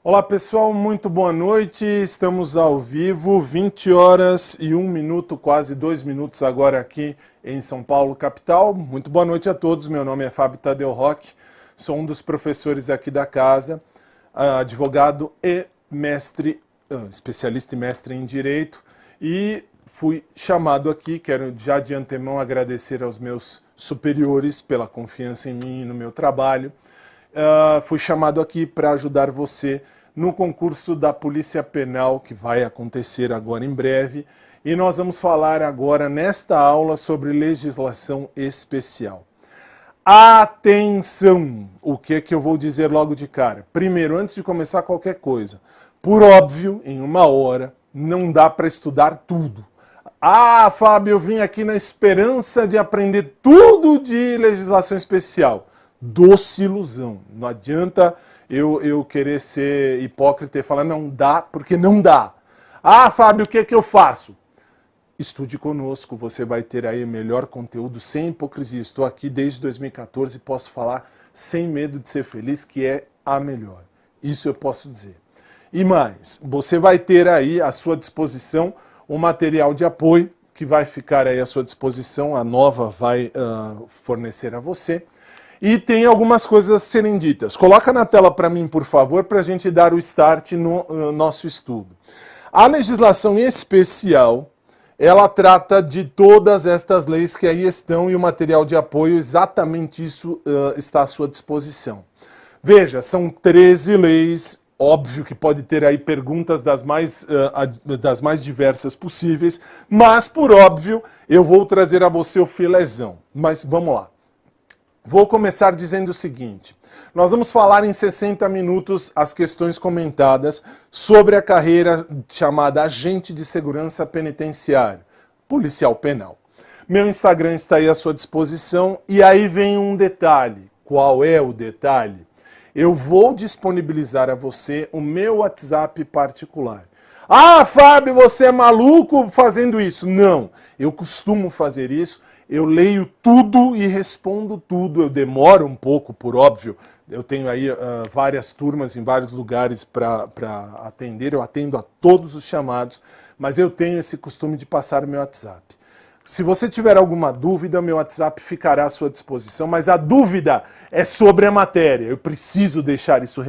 Olá pessoal, muito boa noite, estamos ao vivo, 20 horas e 1 minuto, quase 2 minutos agora aqui em São Paulo, capital. Muito boa noite a todos, meu nome é Fábio Tadeu Roque, sou um dos professores aqui da casa, advogado e mestre, especialista e mestre em Direito, e fui chamado aqui, quero já de antemão agradecer aos meus superiores pela confiança em mim e no meu trabalho. Fui chamado aqui para ajudar você no concurso da Polícia Penal, que vai acontecer agora em breve, e nós vamos falar agora nesta aula sobre legislação especial. Atenção! O que é que eu vou dizer logo de cara? Primeiro, antes de começar qualquer coisa, por óbvio, em 1 hora, não dá para estudar tudo. Ah, Fábio, eu vim aqui na esperança de aprender tudo de legislação especial. Doce ilusão. Não adianta eu querer ser hipócrita e falar não dá, porque não dá. Ah, Fábio, o que é que eu faço? Estude conosco, você vai ter aí o melhor conteúdo sem hipocrisia. Estou aqui desde 2014 e posso falar sem medo de ser feliz, que é a melhor. Isso eu posso dizer. E mais, você vai ter aí à sua disposição um material de apoio que vai ficar aí à sua disposição, a Nova vai fornecer a você. E tem algumas coisas a serem ditas. Coloca na tela para mim, por favor, para a gente dar o start no nosso estudo. A legislação especial, ela trata de todas estas leis que aí estão e o material de apoio, exatamente isso está à sua disposição. Veja, são 13 leis, óbvio que pode ter aí perguntas das mais diversas possíveis, mas por óbvio eu vou trazer a você o filézão. Mas vamos lá. Vou começar dizendo o seguinte, nós vamos falar em 60 minutos as questões comentadas sobre a carreira chamada agente de segurança penitenciário, policial penal. Meu Instagram está aí à sua disposição e aí vem um detalhe. Qual é o detalhe? Eu vou disponibilizar a você o meu WhatsApp particular. Ah, Fábio, você é maluco fazendo isso? Não, eu costumo fazer isso. Eu leio tudo e respondo tudo, eu demoro um pouco, por óbvio, eu tenho aí várias turmas em vários lugares para atender, eu atendo a todos os chamados, mas eu tenho esse costume de passar o meu WhatsApp. Se você tiver alguma dúvida, meu WhatsApp ficará à sua disposição, mas a dúvida é sobre a matéria, eu preciso deixar isso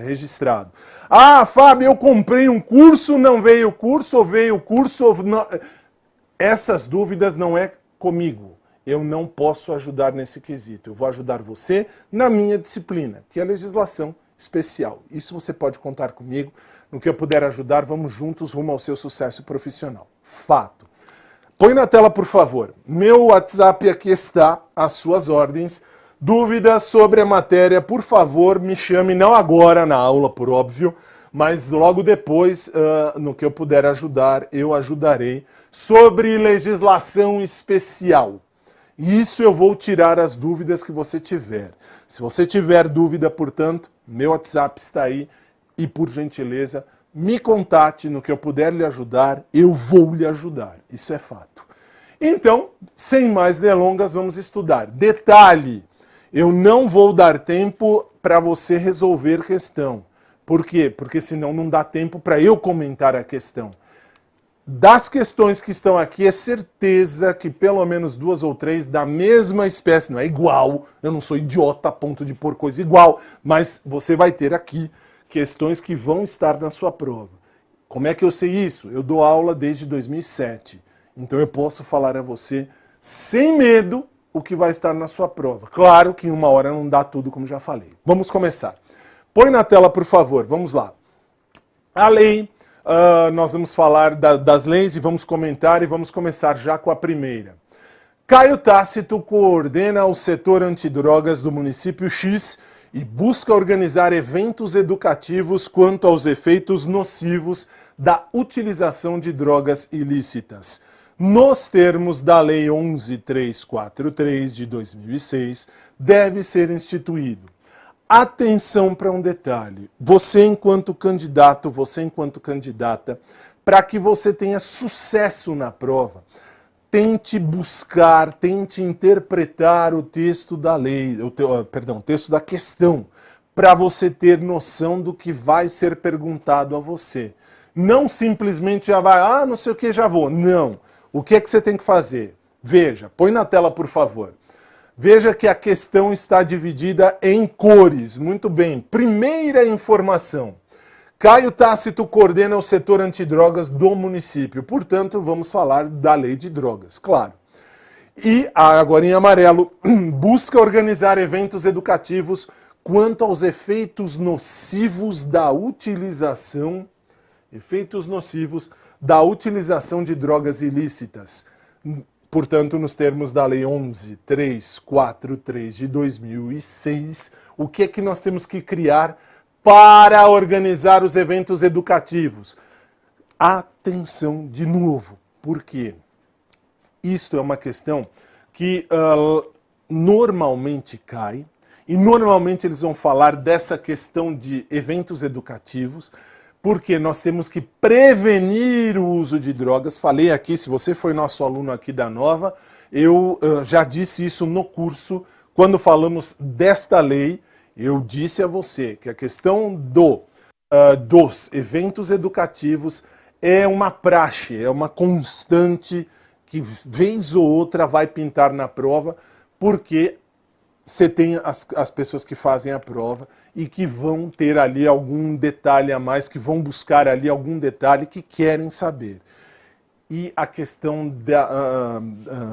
registrado. Ah, Fábio, eu comprei um curso, não veio o curso, ou veio o curso, ou não... Essas dúvidas não é comigo, eu não posso ajudar nesse quesito. Eu vou ajudar você na minha disciplina, que é a legislação especial. Isso você pode contar comigo. No que eu puder ajudar, vamos juntos rumo ao seu sucesso profissional. Fato. Põe na tela, por favor. Meu WhatsApp aqui está, às suas ordens. Dúvidas sobre a matéria, por favor, me chame, não agora na aula, por óbvio, mas logo depois, no que eu puder ajudar, eu ajudarei. Sobre legislação especial. Isso eu vou tirar as dúvidas que você tiver. Se você tiver dúvida, portanto, meu WhatsApp está aí e, por gentileza, me contate no que eu puder lhe ajudar, eu vou lhe ajudar. Isso é fato. Então, sem mais delongas, vamos estudar. Detalhe, eu não vou dar tempo para você resolver questão. Por quê? Porque senão não dá tempo para eu comentar a questão. Das questões que estão aqui, é certeza que pelo menos 2 ou 3 da mesma espécie, não é igual, eu não sou idiota a ponto de pôr coisa igual, mas você vai ter aqui questões que vão estar na sua prova. Como é que eu sei isso? Eu dou aula desde 2007, então eu posso falar a você sem medo o que vai estar na sua prova. Claro que em 1 hora não dá tudo, como já falei. Vamos começar. Põe na tela, por favor, vamos lá. A lei... nós vamos falar das leis e vamos comentar e vamos começar já com a primeira. Caio Tácito coordena o setor antidrogas do município X e busca organizar eventos educativos quanto aos efeitos nocivos da utilização de drogas ilícitas. Nos termos da Lei 11.343 de 2006, deve ser instituído. Atenção para um detalhe, você enquanto candidato, você enquanto candidata, para que você tenha sucesso na prova, tente buscar, tente interpretar o texto da lei, o texto da questão, para você ter noção do que vai ser perguntado a você. Não simplesmente já vai, não sei o que, já vou. Não. O que é que você tem que fazer? Veja, põe na tela, por favor. Veja que a questão está dividida em cores. Muito bem. Primeira informação. Caio Tácito coordena o setor antidrogas do município. Portanto, vamos falar da lei de drogas, claro. E, agora em amarelo, busca organizar eventos educativos quanto aos efeitos nocivos da utilização de drogas ilícitas. Portanto, nos termos da Lei 11.343 de 2006, o que é que nós temos que criar para organizar os eventos educativos? Atenção de novo, porque isto é uma questão que normalmente cai, e normalmente eles vão falar dessa questão de eventos educativos, porque nós temos que prevenir o uso de drogas. Falei aqui, se você foi nosso aluno aqui da Nova, eu já disse isso no curso, quando falamos desta lei, eu disse a você que a questão dos eventos educativos é uma praxe, é uma constante que vez ou outra vai pintar na prova, porque você tem as pessoas que fazem a prova e que vão ter ali algum detalhe a mais, que vão buscar ali algum detalhe que querem saber. E a questão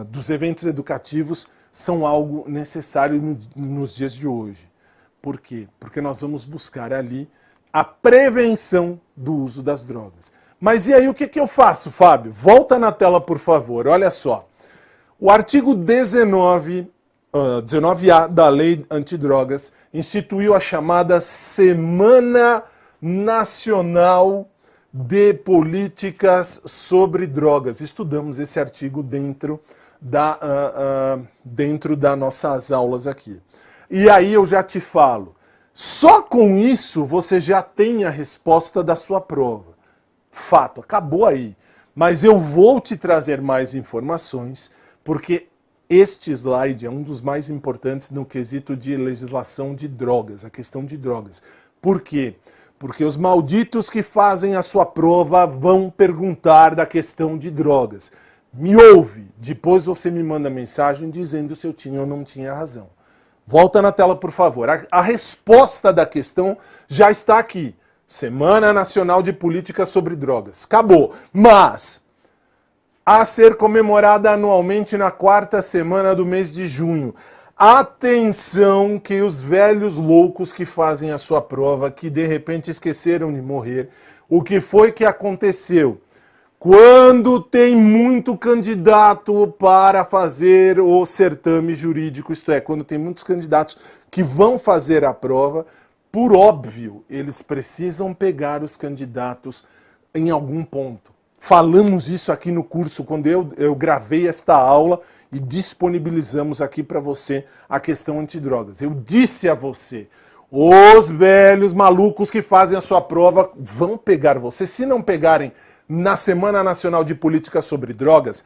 dos eventos educativos são algo necessário nos dias de hoje. Por quê? Porque nós vamos buscar ali a prevenção do uso das drogas. Mas e aí o que eu faço, Fábio? Volta na tela, por favor. Olha só. O artigo 19A da Lei Antidrogas instituiu a chamada Semana Nacional de Políticas sobre Drogas. Estudamos esse artigo dentro das nossas aulas aqui. E aí eu já te falo, só com isso você já tem a resposta da sua prova. Fato, acabou aí. Mas eu vou te trazer mais informações, porque este slide é um dos mais importantes no quesito de legislação de drogas, a questão de drogas. Por quê? Porque os malditos que fazem a sua prova vão perguntar da questão de drogas. Me ouve, depois você me manda mensagem dizendo se eu tinha ou não tinha razão. Volta na tela, por favor. A resposta da questão já está aqui. Semana Nacional de Políticas sobre Drogas. Acabou. Mas a ser comemorada anualmente na 4ª semana do mês de junho. Atenção que os velhos loucos que fazem a sua prova, que de repente esqueceram de morrer, o que foi que aconteceu? Quando tem muito candidato para fazer o certame jurídico, isto é, quando tem muitos candidatos que vão fazer a prova, por óbvio, eles precisam pegar os candidatos em algum ponto. Falamos isso aqui no curso, quando eu gravei esta aula e disponibilizamos aqui para você a questão antidrogas. Eu disse a você, os velhos malucos que fazem a sua prova vão pegar você. Se não pegarem na Semana Nacional de Política sobre Drogas,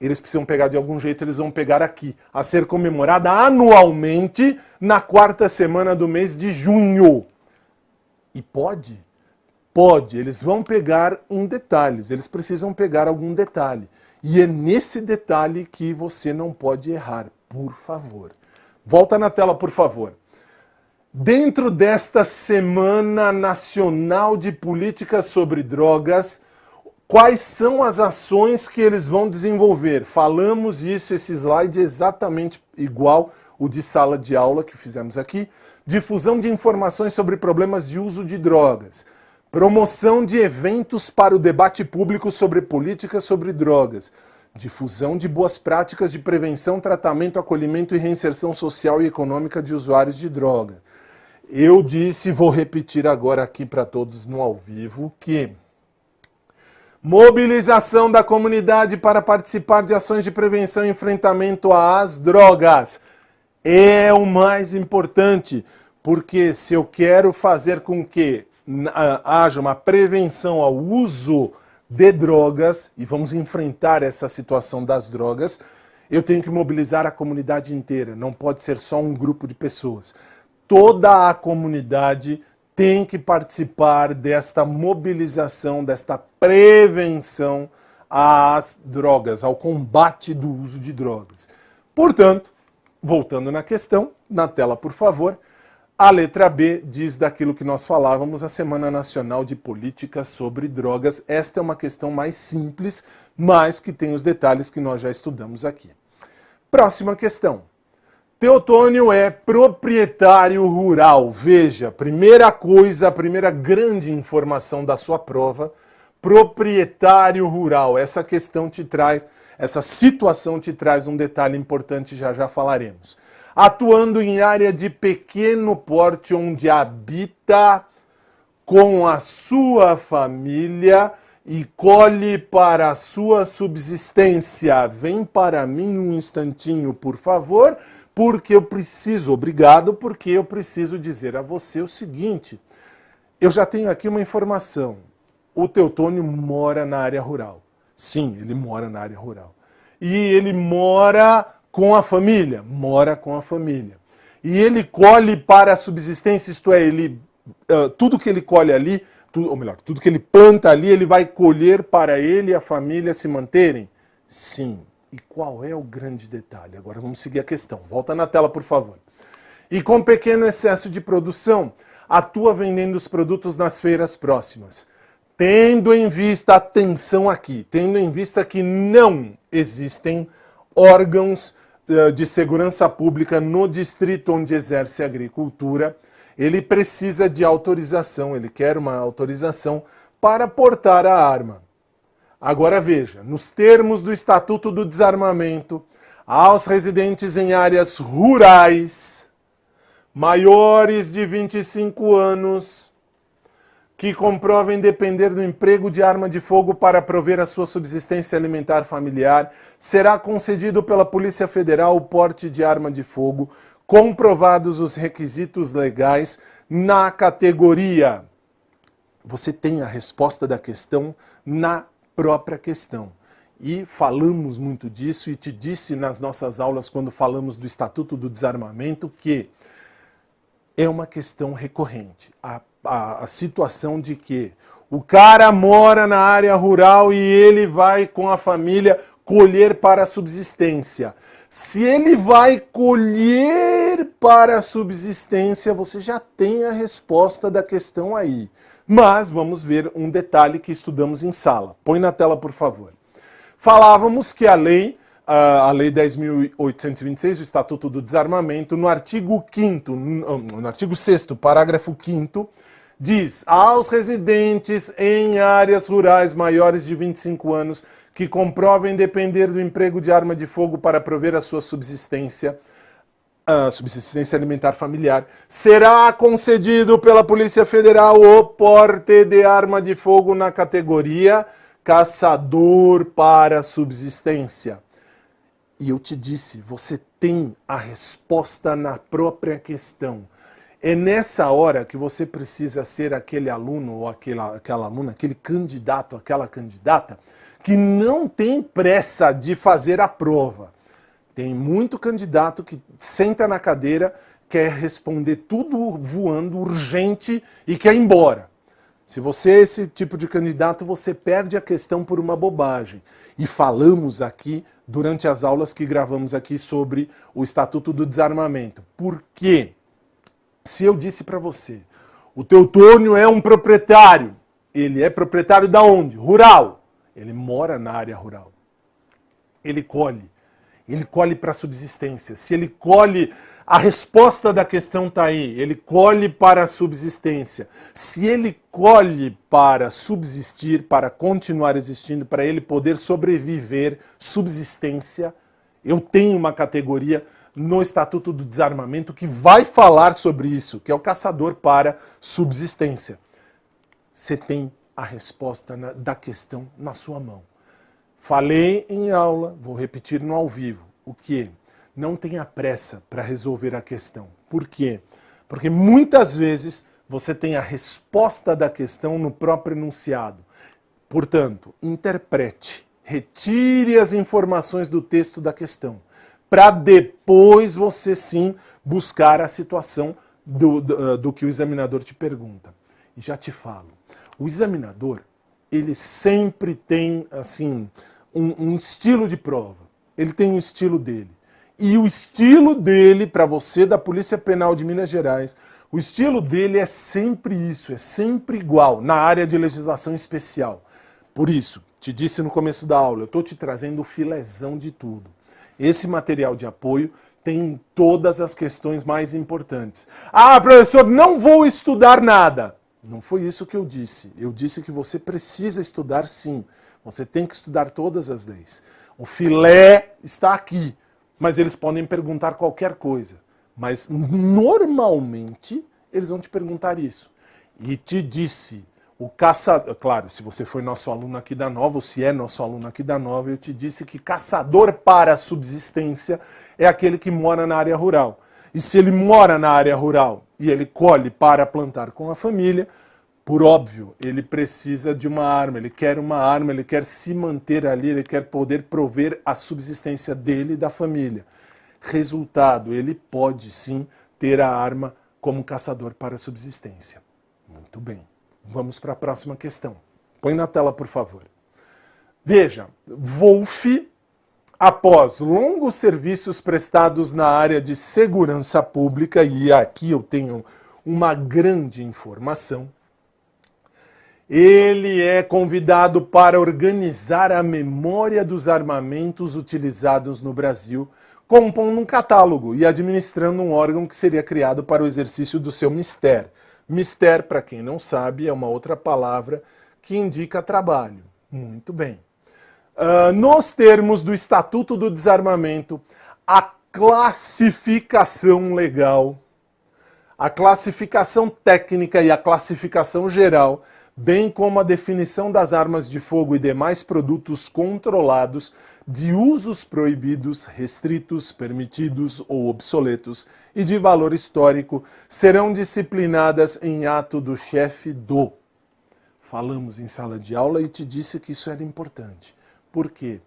eles precisam pegar de algum jeito, eles vão pegar aqui, a ser comemorada anualmente na 4ª semana do mês de junho. E pode, eles vão pegar em detalhes, eles precisam pegar algum detalhe. E é nesse detalhe que você não pode errar, por favor. Volta na tela, por favor. Dentro desta Semana Nacional de Políticas sobre Drogas, quais são as ações que eles vão desenvolver? Falamos isso, esse slide é exatamente igual o de sala de aula que fizemos aqui. Difusão de informações sobre problemas de uso de drogas. Promoção de eventos para o debate público sobre políticas sobre drogas. Difusão de boas práticas de prevenção, tratamento, acolhimento e reinserção social e econômica de usuários de droga. Eu disse, vou repetir agora aqui para todos no ao vivo, que mobilização da comunidade para participar de ações de prevenção e enfrentamento às drogas é o mais importante, porque se eu quero fazer com que haja uma prevenção ao uso de drogas, e vamos enfrentar essa situação das drogas, eu tenho que mobilizar a comunidade inteira, não pode ser só um grupo de pessoas. toda a comunidade tem que participar desta mobilização, desta prevenção às drogas, ao combate do uso de drogas. Portanto, voltando na questão, na tela por favor, a letra B diz daquilo que nós falávamos a Semana Nacional de Políticas sobre Drogas. Esta é uma questão mais simples, mas que tem os detalhes que nós já estudamos aqui. Próxima questão. Teotônio é proprietário rural. Veja, primeira coisa, a primeira grande informação da sua prova, proprietário rural. Essa questão te traz, essa situação te traz um detalhe importante, já já falaremos. Atuando em área de pequeno porte onde habita com a sua família e colhe para a sua subsistência. Vem para mim um instantinho, por favor, porque eu preciso, obrigado, porque eu preciso dizer a você o seguinte. Eu já tenho aqui uma informação. O Teotônio mora na área rural. Sim, ele mora na área rural. E ele mora com a família, mora com a família. E ele colhe para a subsistência, isto é, tudo que ele colhe ali, ou melhor, tudo que ele planta ali, ele vai colher para ele e a família se manterem? Sim. E qual é o grande detalhe? Agora vamos seguir a questão. Volta na tela, por favor. E com pequeno excesso de produção, atua vendendo os produtos nas feiras próximas. Tendo em vista, atenção aqui, tendo em vista que não existem órgãos de segurança pública no distrito onde exerce a agricultura, ele precisa de autorização, ele quer uma autorização para portar a arma. Agora veja, nos termos do Estatuto do Desarmamento, aos residentes em áreas rurais, maiores de 25 anos, que comprovem depender do emprego de arma de fogo para prover a sua subsistência alimentar familiar, será concedido pela Polícia Federal o porte de arma de fogo, comprovados os requisitos legais na categoria. Você tem a resposta da questão na própria questão. E falamos muito disso e te disse nas nossas aulas, quando falamos do Estatuto do Desarmamento, que é uma questão recorrente. A situação de que o cara mora na área rural e ele vai com a família colher para a subsistência. Se ele vai colher para a subsistência, você já tem a resposta da questão aí. Mas vamos ver um detalhe que estudamos em sala. Põe na tela, por favor. Falávamos que a lei 10.826, o Estatuto do Desarmamento, no artigo 5º, no artigo 6º, parágrafo 5º, diz: aos residentes em áreas rurais maiores de 25 anos que comprovem depender do emprego de arma de fogo para prover a sua subsistência alimentar familiar, será concedido pela Polícia Federal o porte de arma de fogo na categoria caçador para subsistência. E eu te disse, você tem a resposta na própria questão. É nessa hora que você precisa ser aquele aluno ou aquela aluna, aquele candidato, aquela candidata, que não tem pressa de fazer a prova. Tem muito candidato que senta na cadeira, quer responder tudo voando, urgente e quer ir embora. Se você é esse tipo de candidato, você perde a questão por uma bobagem. E falamos aqui, durante as aulas que gravamos aqui sobre o Estatuto do Desarmamento. Por quê? Se eu disse para você, o Teotônio é um proprietário, ele é proprietário da onde? Rural. Ele mora na área rural. Ele colhe para subsistência. Se ele colhe, a resposta da questão está aí, ele colhe para a subsistência. Se ele colhe para subsistir, para continuar existindo, para ele poder sobreviver, subsistência, eu tenho uma categoria no Estatuto do Desarmamento que vai falar sobre isso, que é o caçador para subsistência. Você tem a resposta da questão na sua mão. Falei em aula, vou repetir no ao vivo. O que? Não tenha pressa para resolver a questão. Por quê? Porque muitas vezes você tem a resposta da questão no próprio enunciado. Portanto, interprete, retire as informações do texto da questão, para depois você sim buscar a situação do que o examinador te pergunta. E já te falo, o examinador, ele sempre tem, assim, um estilo de prova. Ele tem um estilo dele. E o estilo dele, para você da Polícia Penal de Minas Gerais, o estilo dele é sempre isso, é sempre igual, na área de legislação especial. Por isso, te disse no começo da aula, eu estou te trazendo o filézão de tudo. Esse material de apoio tem todas as questões mais importantes. Ah, professor, não vou estudar nada. Não foi isso que eu disse. Eu disse que você precisa estudar sim. Você tem que estudar todas as leis. O filé está aqui, mas eles podem perguntar qualquer coisa. Mas normalmente eles vão te perguntar isso. E te disse, o caçador... Claro, se você foi nosso aluno aqui da Nova, ou se é nosso aluno aqui da Nova, eu te disse que caçador para a subsistência é aquele que mora na área rural. E se ele mora na área rural e ele colhe para plantar com a família, por óbvio, ele precisa de uma arma, ele quer uma arma, ele quer se manter ali, ele quer poder prover a subsistência dele e da família. Resultado, ele pode sim ter a arma como caçador para a subsistência. Muito bem. Vamos para a próxima questão. Põe na tela, por favor. Veja, Wolff, após longos serviços prestados na área de segurança pública, e aqui eu tenho uma grande informação, ele é convidado para organizar a memória dos armamentos utilizados no Brasil, compondo um catálogo e administrando um órgão que seria criado para o exercício do seu mistério. Mistério, para quem não sabe, é uma outra palavra que indica trabalho. Muito bem. Nos termos do Estatuto do Desarmamento, a classificação legal, a classificação técnica e a classificação geral, bem como a definição das armas de fogo e demais produtos controlados, de usos proibidos, restritos, permitidos ou obsoletos e de valor histórico, serão disciplinadas em ato do chefe do. Falamos em sala de aula e te disse que isso era importante. Por quê?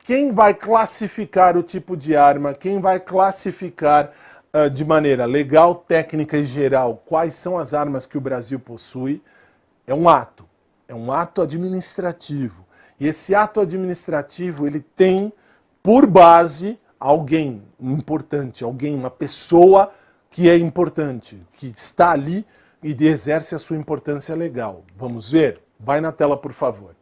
Quem vai classificar o tipo de arma, quem vai classificar de maneira legal, técnica e geral quais são as armas que o Brasil possui, é um ato administrativo. E esse ato administrativo, ele tem por base alguém importante, uma pessoa que é importante, que está ali e exerce a sua importância legal. Vamos ver? Vai na tela, por favor.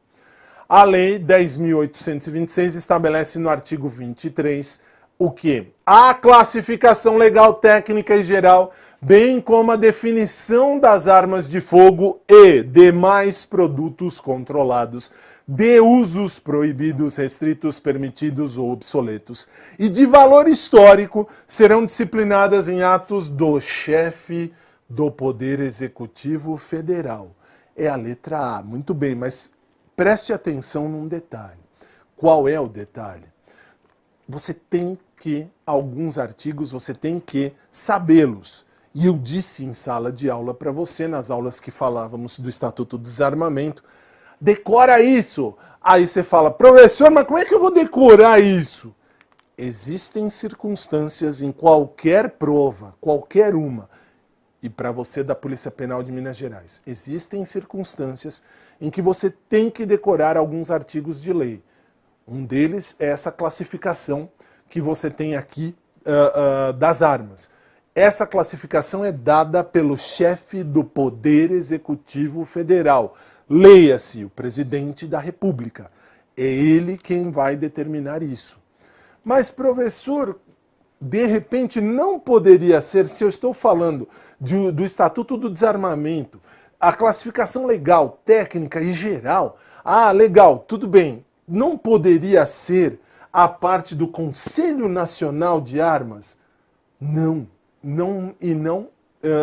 A Lei 10.826 estabelece no artigo 23 o quê? A classificação legal, técnica e geral, bem como a definição das armas de fogo e demais produtos controlados, de usos proibidos, restritos, permitidos ou obsoletos, e de valor histórico, serão disciplinadas em atos do chefe do Poder Executivo Federal. É a letra A. Muito bem, mas preste atenção num detalhe. Qual é o detalhe? Você tem que, alguns artigos, você tem que sabê-los. E eu disse em sala de aula para você, nas aulas que falávamos do Estatuto do Desarmamento, decora isso. Aí você fala, professor, mas como é que eu vou decorar isso? Existem circunstâncias em qualquer prova, qualquer uma, e para você da Polícia Penal de Minas Gerais, existem circunstâncias em que você tem que decorar alguns artigos de lei. Um deles é essa classificação que você tem aqui das armas. Essa classificação é dada pelo chefe do Poder Executivo Federal. Leia-se, o presidente da República. É ele quem vai determinar isso. Mas, professor, de repente não poderia ser, se eu estou falando do Estatuto do Desarmamento, a classificação legal, técnica e geral, legal, tudo bem, não poderia ser a parte do Conselho Nacional de Armas? Não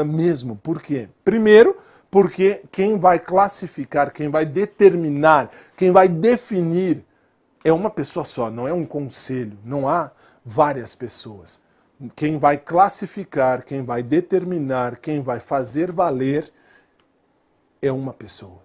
mesmo. Por quê? Primeiro, porque quem vai classificar, quem vai determinar, quem vai definir é uma pessoa só, não é um conselho, não há várias pessoas. Quem vai classificar, quem vai determinar, quem vai fazer valer é uma pessoa.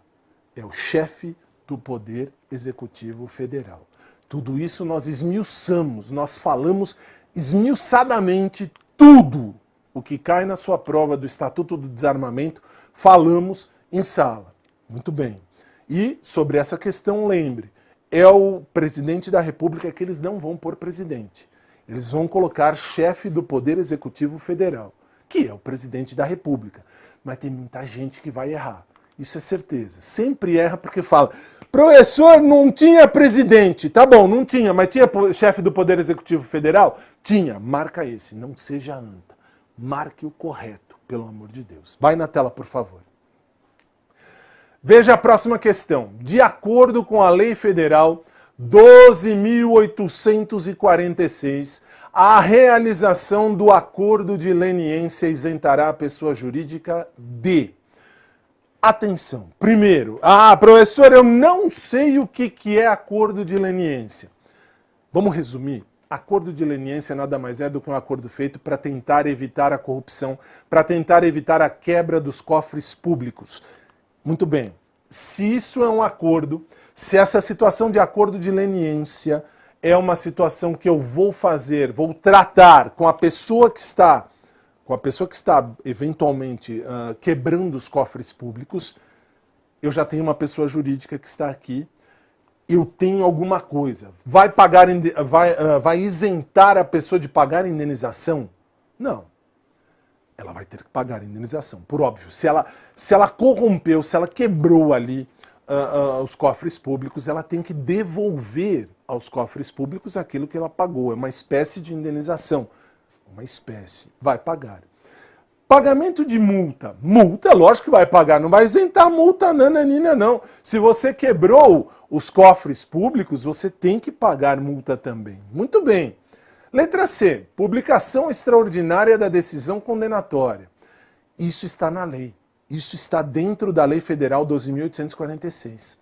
É o chefe do Poder Executivo Federal. Tudo isso nós esmiuçamos, nós falamos esmiuçadamente tudo o que cai na sua prova do Estatuto do Desarmamento, falamos em sala. Muito bem. E sobre essa questão, lembre, é o presidente da República que eles não vão pôr presidente. Eles vão colocar chefe do Poder Executivo Federal, que é o presidente da República. Mas tem muita gente que vai errar. Isso é certeza. Sempre erra porque fala, professor, não tinha presidente. Tá bom, não tinha, mas tinha chefe do Poder Executivo Federal? Tinha. Marca esse, não seja anta. Marque o correto, pelo amor de Deus. Vai na tela, por favor. Veja a próxima questão. De acordo com a Lei Federal 12.846, a realização do acordo de leniência isentará a pessoa jurídica de... Atenção. Primeiro, professor, eu não sei o que é acordo de leniência. Vamos resumir? Acordo de leniência nada mais é do que um acordo feito para tentar evitar a corrupção, para tentar evitar a quebra dos cofres públicos. Muito bem. Se isso é um acordo, se essa situação de acordo de leniência é uma situação que eu vou fazer, vou tratar com a pessoa que está eventualmente quebrando os cofres públicos, eu já tenho uma pessoa jurídica que está aqui, eu tenho alguma coisa. Vai isentar a pessoa de pagar indenização? Não. Ela vai ter que pagar a indenização, por óbvio. Se ela corrompeu, se ela quebrou ali os cofres públicos, ela tem que devolver aos cofres públicos aquilo que ela pagou. É uma espécie de indenização. Uma espécie. Vai pagar. Pagamento de multa. Multa, lógico que vai pagar. Não vai isentar multa, nananina, não. Se você quebrou os cofres públicos, você tem que pagar multa também. Muito bem. Letra C. Publicação extraordinária da decisão condenatória. Isso está na lei. Isso está dentro da Lei Federal 12.846.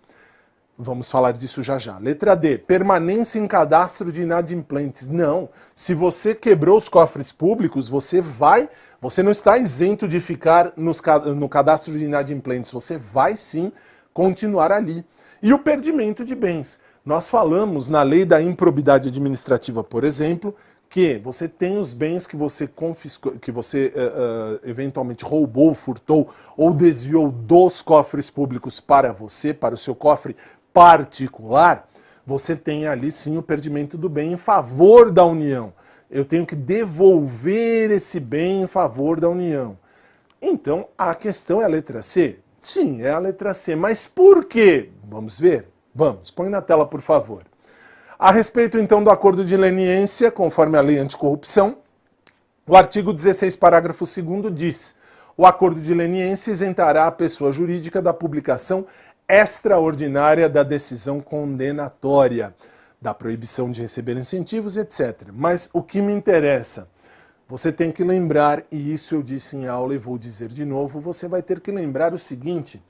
Vamos falar disso já já. Letra D. Permanência em cadastro de inadimplentes. Não. Se você quebrou os cofres públicos, você não está isento de ficar no cadastro de inadimplentes. Você vai sim continuar ali. E o perdimento de bens. Nós falamos na lei da improbidade administrativa, por exemplo, que você tem os bens que você confiscou, que você eventualmente roubou, furtou ou desviou dos cofres públicos para você, para o seu cofre particular, você tem ali sim o perdimento do bem em favor da União. Eu tenho que devolver esse bem em favor da União. Então, a questão é a letra C? Sim, é a letra C. Mas por quê? Vamos ver? Vamos, põe na tela, por favor. A respeito, então, do acordo de leniência, conforme a lei anticorrupção, o artigo 16, parágrafo 2º diz: o acordo de leniência isentará a pessoa jurídica da publicação extraordinária da decisão condenatória, da proibição de receber incentivos, etc. Mas o que me interessa, você tem que lembrar, e isso eu disse em aula e vou dizer de novo, você vai ter que lembrar o seguinte: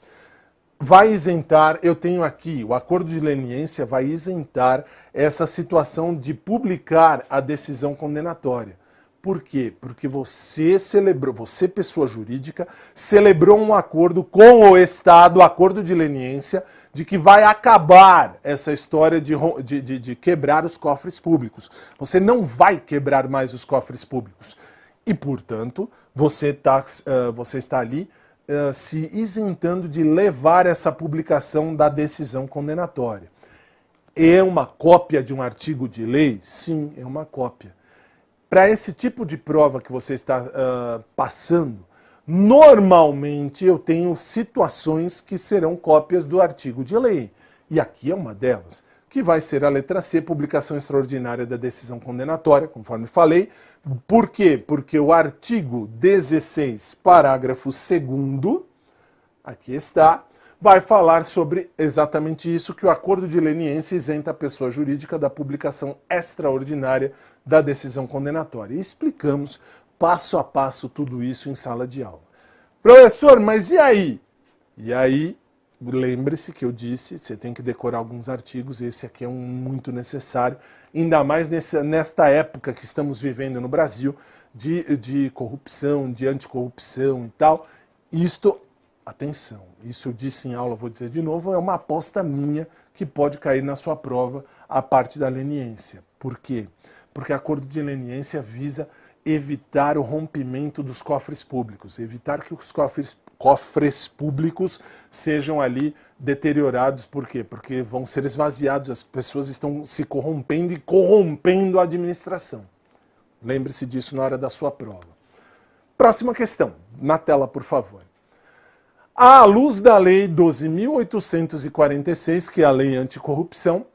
vai isentar, eu tenho aqui, o acordo de leniência vai isentar essa situação de publicar a decisão condenatória. Por quê? Porque você celebrou, você pessoa jurídica, celebrou um acordo com o Estado, acordo de leniência, de que vai acabar essa história de quebrar os cofres públicos. Você não vai quebrar mais os cofres públicos. E, portanto, você está ali se isentando de levar essa publicação da decisão condenatória. É uma cópia de um artigo de lei? Sim, é uma cópia. Para esse tipo de prova que você está passando, normalmente eu tenho situações que serão cópias do artigo de lei. E aqui é uma delas, que vai ser a letra C, publicação extraordinária da decisão condenatória, conforme falei. Por quê? Porque o artigo 16, parágrafo 2º, aqui está, vai falar sobre exatamente isso, que o acordo de leniência isenta a pessoa jurídica da publicação extraordinária da decisão condenatória. E explicamos passo a passo tudo isso em sala de aula. Professor, mas e aí? E aí, lembre-se que eu disse, você tem que decorar alguns artigos, esse aqui é um muito necessário, ainda mais nesta época que estamos vivendo no Brasil, de corrupção, de anticorrupção e tal. Isto, atenção, isso eu disse em aula, vou dizer de novo, é uma aposta minha que pode cair na sua prova a parte da leniência. Por quê? Porque acordo de leniência visa evitar o rompimento dos cofres públicos, evitar que os cofres públicos sejam ali deteriorados. Por quê? Porque vão ser esvaziados, as pessoas estão se corrompendo e corrompendo a administração. Lembre-se disso na hora da sua prova. Próxima questão, na tela, por favor. À luz da Lei 12.846, que é a Lei Anticorrupção,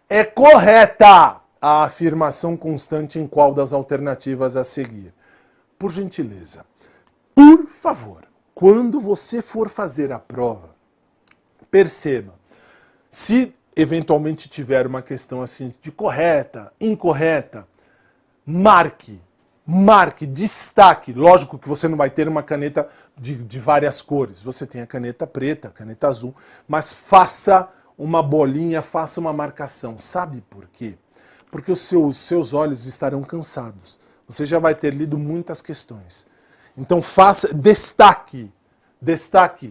é correta a afirmação constante em qual das alternativas a seguir? Por gentileza, por favor, quando você for fazer a prova, perceba, se eventualmente tiver uma questão assim de correta, incorreta, marque, destaque. Lógico que você não vai ter uma caneta de várias cores, você tem a caneta preta, a caneta azul, mas faça uma bolinha, faça uma marcação. Sabe por quê? Porque os seus olhos estarão cansados. Você já vai ter lido muitas questões. Então destaque,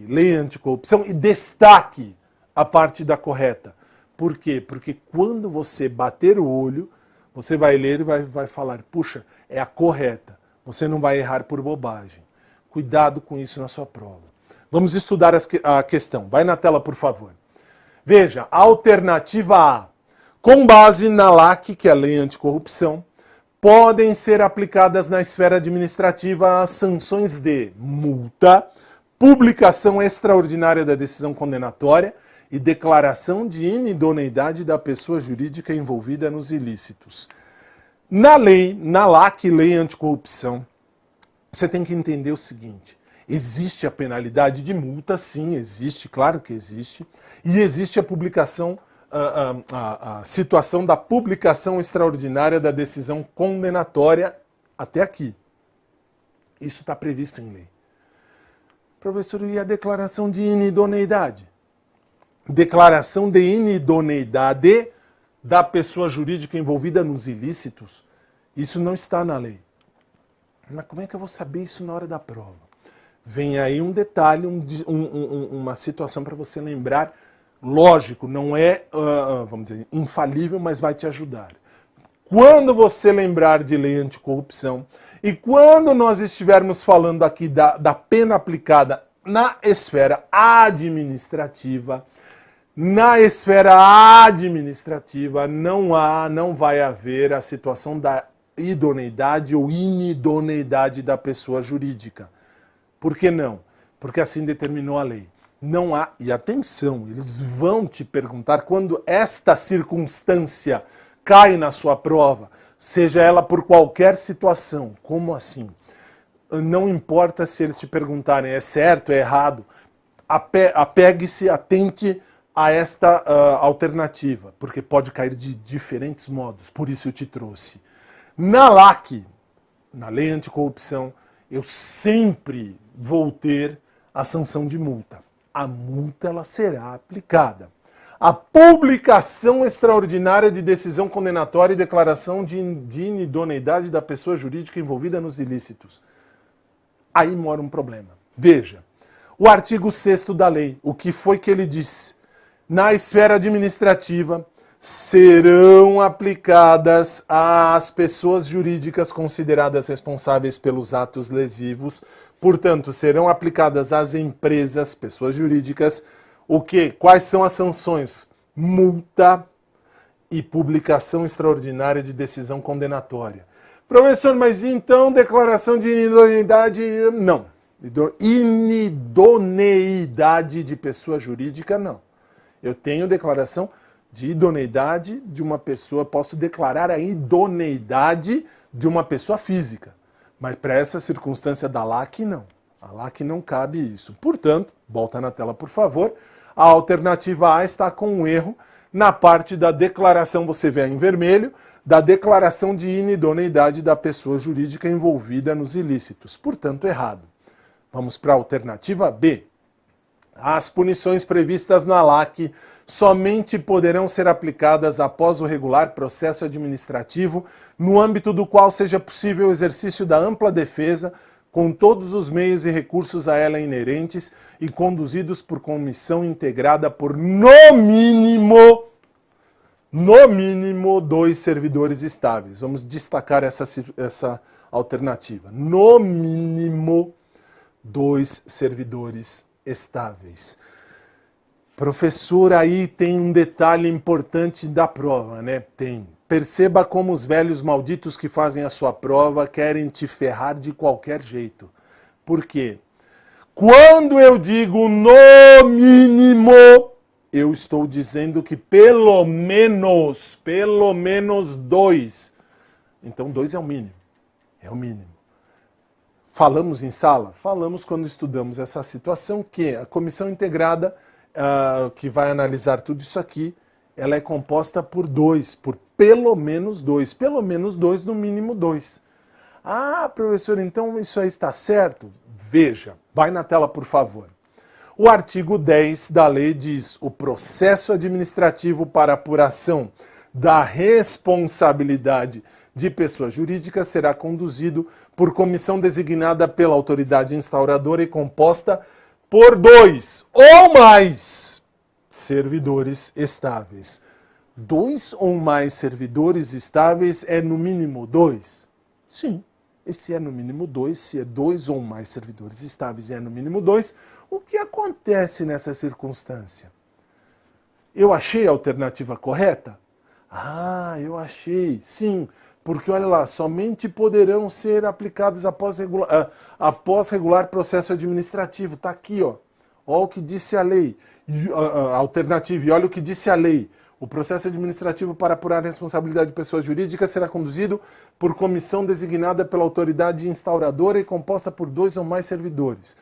Lei Anticorrupção e destaque a parte da correta. Por quê? Porque quando você bater o olho, você vai ler e vai falar, puxa, é a correta. Você não vai errar por bobagem. Cuidado com isso na sua prova. Vamos estudar a questão. Vai na tela, por favor. Veja, alternativa A. Com base na LAC, que é a Lei Anticorrupção, podem ser aplicadas na esfera administrativa as sanções de multa, publicação extraordinária da decisão condenatória e declaração de inidoneidade da pessoa jurídica envolvida nos ilícitos. Na LAC, Lei Anticorrupção, você tem que entender o seguinte: existe a penalidade de multa, sim, existe, claro que existe, e existe a publicação, a situação da publicação extraordinária da decisão condenatória até aqui. Isso está previsto em lei. Professor, e a declaração de inidoneidade? Declaração de inidoneidade da pessoa jurídica envolvida nos ilícitos, isso não está na lei. Mas como é que eu vou saber isso na hora da prova? Vem aí um detalhe, uma situação para você lembrar. Lógico, não é, vamos dizer, infalível, mas vai te ajudar. Quando você lembrar de Lei Anticorrupção e quando nós estivermos falando aqui da pena aplicada na esfera administrativa, não vai haver a situação da idoneidade ou inidoneidade da pessoa jurídica. Por que não? Porque assim determinou a lei. Não há, e atenção, eles vão te perguntar quando esta circunstância cai na sua prova, seja ela por qualquer situação. Como assim? Não importa se eles te perguntarem é certo, é errado, apegue-se, atente a esta alternativa, porque pode cair de diferentes modos, por isso eu te trouxe. Na LAC, na Lei Anticorrupção, eu sempre vou ter a sanção de multa. A multa ela será aplicada. A publicação extraordinária de decisão condenatória e declaração de inidoneidade da pessoa jurídica envolvida nos ilícitos. Aí mora um problema. Veja, o artigo 6º da lei, o que foi que ele disse? Na esfera administrativa, serão aplicadas às pessoas jurídicas consideradas responsáveis pelos atos lesivos. Portanto, serão aplicadas às empresas, pessoas jurídicas, o quê? Quais são as sanções? Multa e publicação extraordinária de decisão condenatória. Professor, mas então declaração de inidoneidade? Não. Inidoneidade de pessoa jurídica, não. Eu tenho declaração de idoneidade de uma pessoa, posso declarar a idoneidade de uma pessoa física. Mas para essa circunstância da LAC, não. A LAC não cabe isso. Portanto, volta na tela, por favor. A alternativa A está com um erro na parte da declaração, você vê em vermelho, da declaração de inidoneidade da pessoa jurídica envolvida nos ilícitos. Portanto, errado. Vamos para a alternativa B. As punições previstas na LAC somente poderão ser aplicadas após o regular processo administrativo, no âmbito do qual seja possível o exercício da ampla defesa, com todos os meios e recursos a ela inerentes e conduzidos por comissão integrada por, no mínimo, no mínimo 2 servidores estáveis. Vamos destacar essa alternativa. No mínimo 2 servidores estáveis. Professor, aí tem um detalhe importante da prova, né? Tem. Perceba como os velhos malditos que fazem a sua prova querem te ferrar de qualquer jeito. Por quê? Quando eu digo no mínimo, eu estou dizendo que pelo menos 2. Então 2 é o mínimo. É o mínimo. Falamos em sala? Falamos quando estudamos essa situação que a comissão integrada, que vai analisar tudo isso aqui, ela é composta por 2, por pelo menos 2. Pelo menos 2, no mínimo 2. Ah, professor, então isso aí está certo? Veja, vai na tela, por favor. O artigo 10 da lei diz: o processo administrativo para apuração da responsabilidade de pessoa jurídica será conduzido por comissão designada pela autoridade instauradora e composta por 2 ou mais servidores estáveis. 2 ou mais servidores estáveis é no mínimo 2? Sim. E se é no mínimo 2, se é 2 ou mais servidores estáveis e é no mínimo 2, o que acontece nessa circunstância? Eu achei a alternativa correta? Ah, eu achei, sim, porque olha lá, somente poderão ser aplicadas após regular processo administrativo. Está aqui, ó. Olha o que disse a lei, a alternativa, e olha o que disse a lei. O processo administrativo para apurar a responsabilidade de pessoa jurídica será conduzido por comissão designada pela autoridade instauradora e composta por 2 ou mais servidores.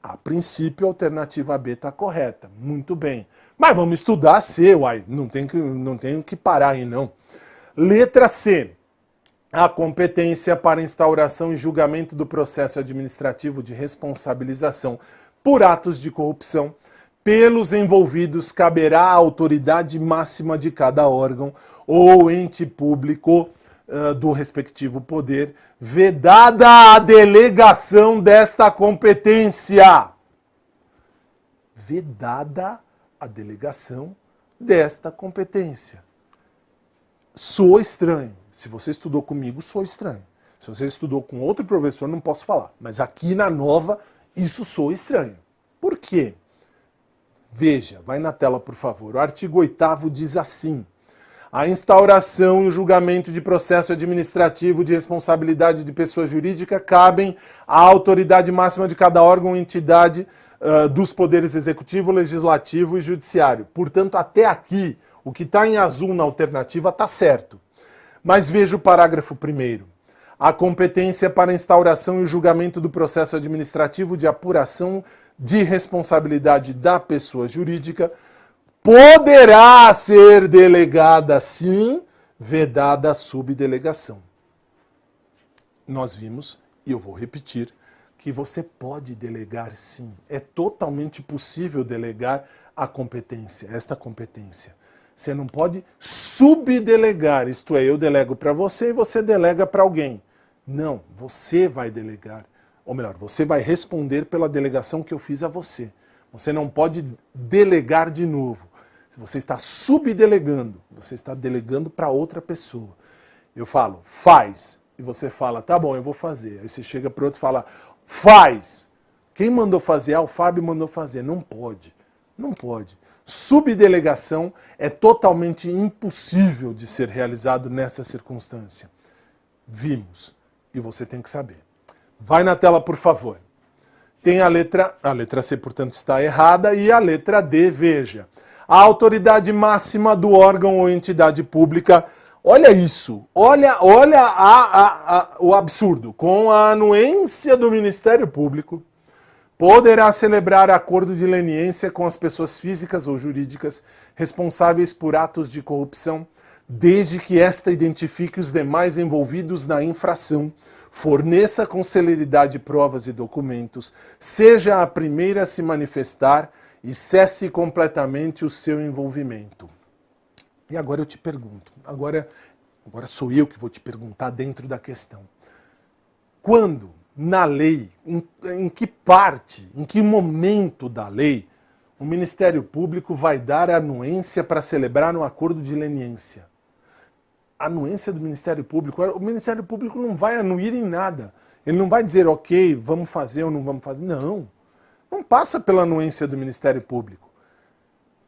A princípio, a alternativa B está correta. Muito bem. Mas vamos estudar a C, uai. Não tem que parar aí, não. Letra C. A competência para instauração e julgamento do processo administrativo de responsabilização por atos de corrupção pelos envolvidos caberá à autoridade máxima de cada órgão ou ente público do respectivo poder, vedada a delegação desta competência. Vedada a delegação desta competência. Sou estranho. Se você estudou comigo, sou estranho. Se você estudou com outro professor, não posso falar. Mas aqui na nova, isso sou estranho. Por quê? Veja, vai na tela, por favor. O artigo 8º diz assim: a instauração e o julgamento de processo administrativo de responsabilidade de pessoa jurídica cabem à autoridade máxima de cada órgão ou entidade dos poderes executivo, legislativo e judiciário. Portanto, até aqui, o que está em azul na alternativa está certo. Mas veja o parágrafo 1º. A competência para instauração e o julgamento do processo administrativo de apuração de responsabilidade da pessoa jurídica poderá ser delegada, sim, vedada a subdelegação. Nós vimos, e eu vou repetir, que você pode delegar, sim. É totalmente possível delegar a competência, esta competência. Você não pode subdelegar, isto é, eu delego para você e você delega para alguém. Não, você vai delegar. Ou melhor, você vai responder pela delegação que eu fiz a você. Você não pode delegar de novo. Se você está subdelegando, você está delegando para outra pessoa. Eu falo, faz. E você fala, tá bom, eu vou fazer. Aí você chega para o outro e fala, faz. Quem mandou fazer? Ah, o Fábio mandou fazer. Não pode. Não pode. Subdelegação é totalmente impossível de ser realizado nessa circunstância. Vimos. E você tem que saber. Vai na tela, por favor. Tem a letra C, portanto, está errada, e a letra D, veja. A autoridade máxima do órgão ou entidade pública, olha isso, olha o absurdo, com a anuência do Ministério Público, poderá celebrar acordo de leniência com as pessoas físicas ou jurídicas responsáveis por atos de corrupção, desde que esta identifique os demais envolvidos na infração, forneça com celeridade provas e documentos, seja a primeira a se manifestar e cesse completamente o seu envolvimento. E agora eu te pergunto, agora sou eu que vou te perguntar dentro da questão. Quando, na lei, em que parte, em que momento da lei, o Ministério Público vai dar anuência para celebrar um acordo de leniência. Anuência do Ministério Público? O Ministério Público não vai anuir em nada. Ele não vai dizer, ok, vamos fazer ou não vamos fazer. Não. Não passa pela anuência do Ministério Público.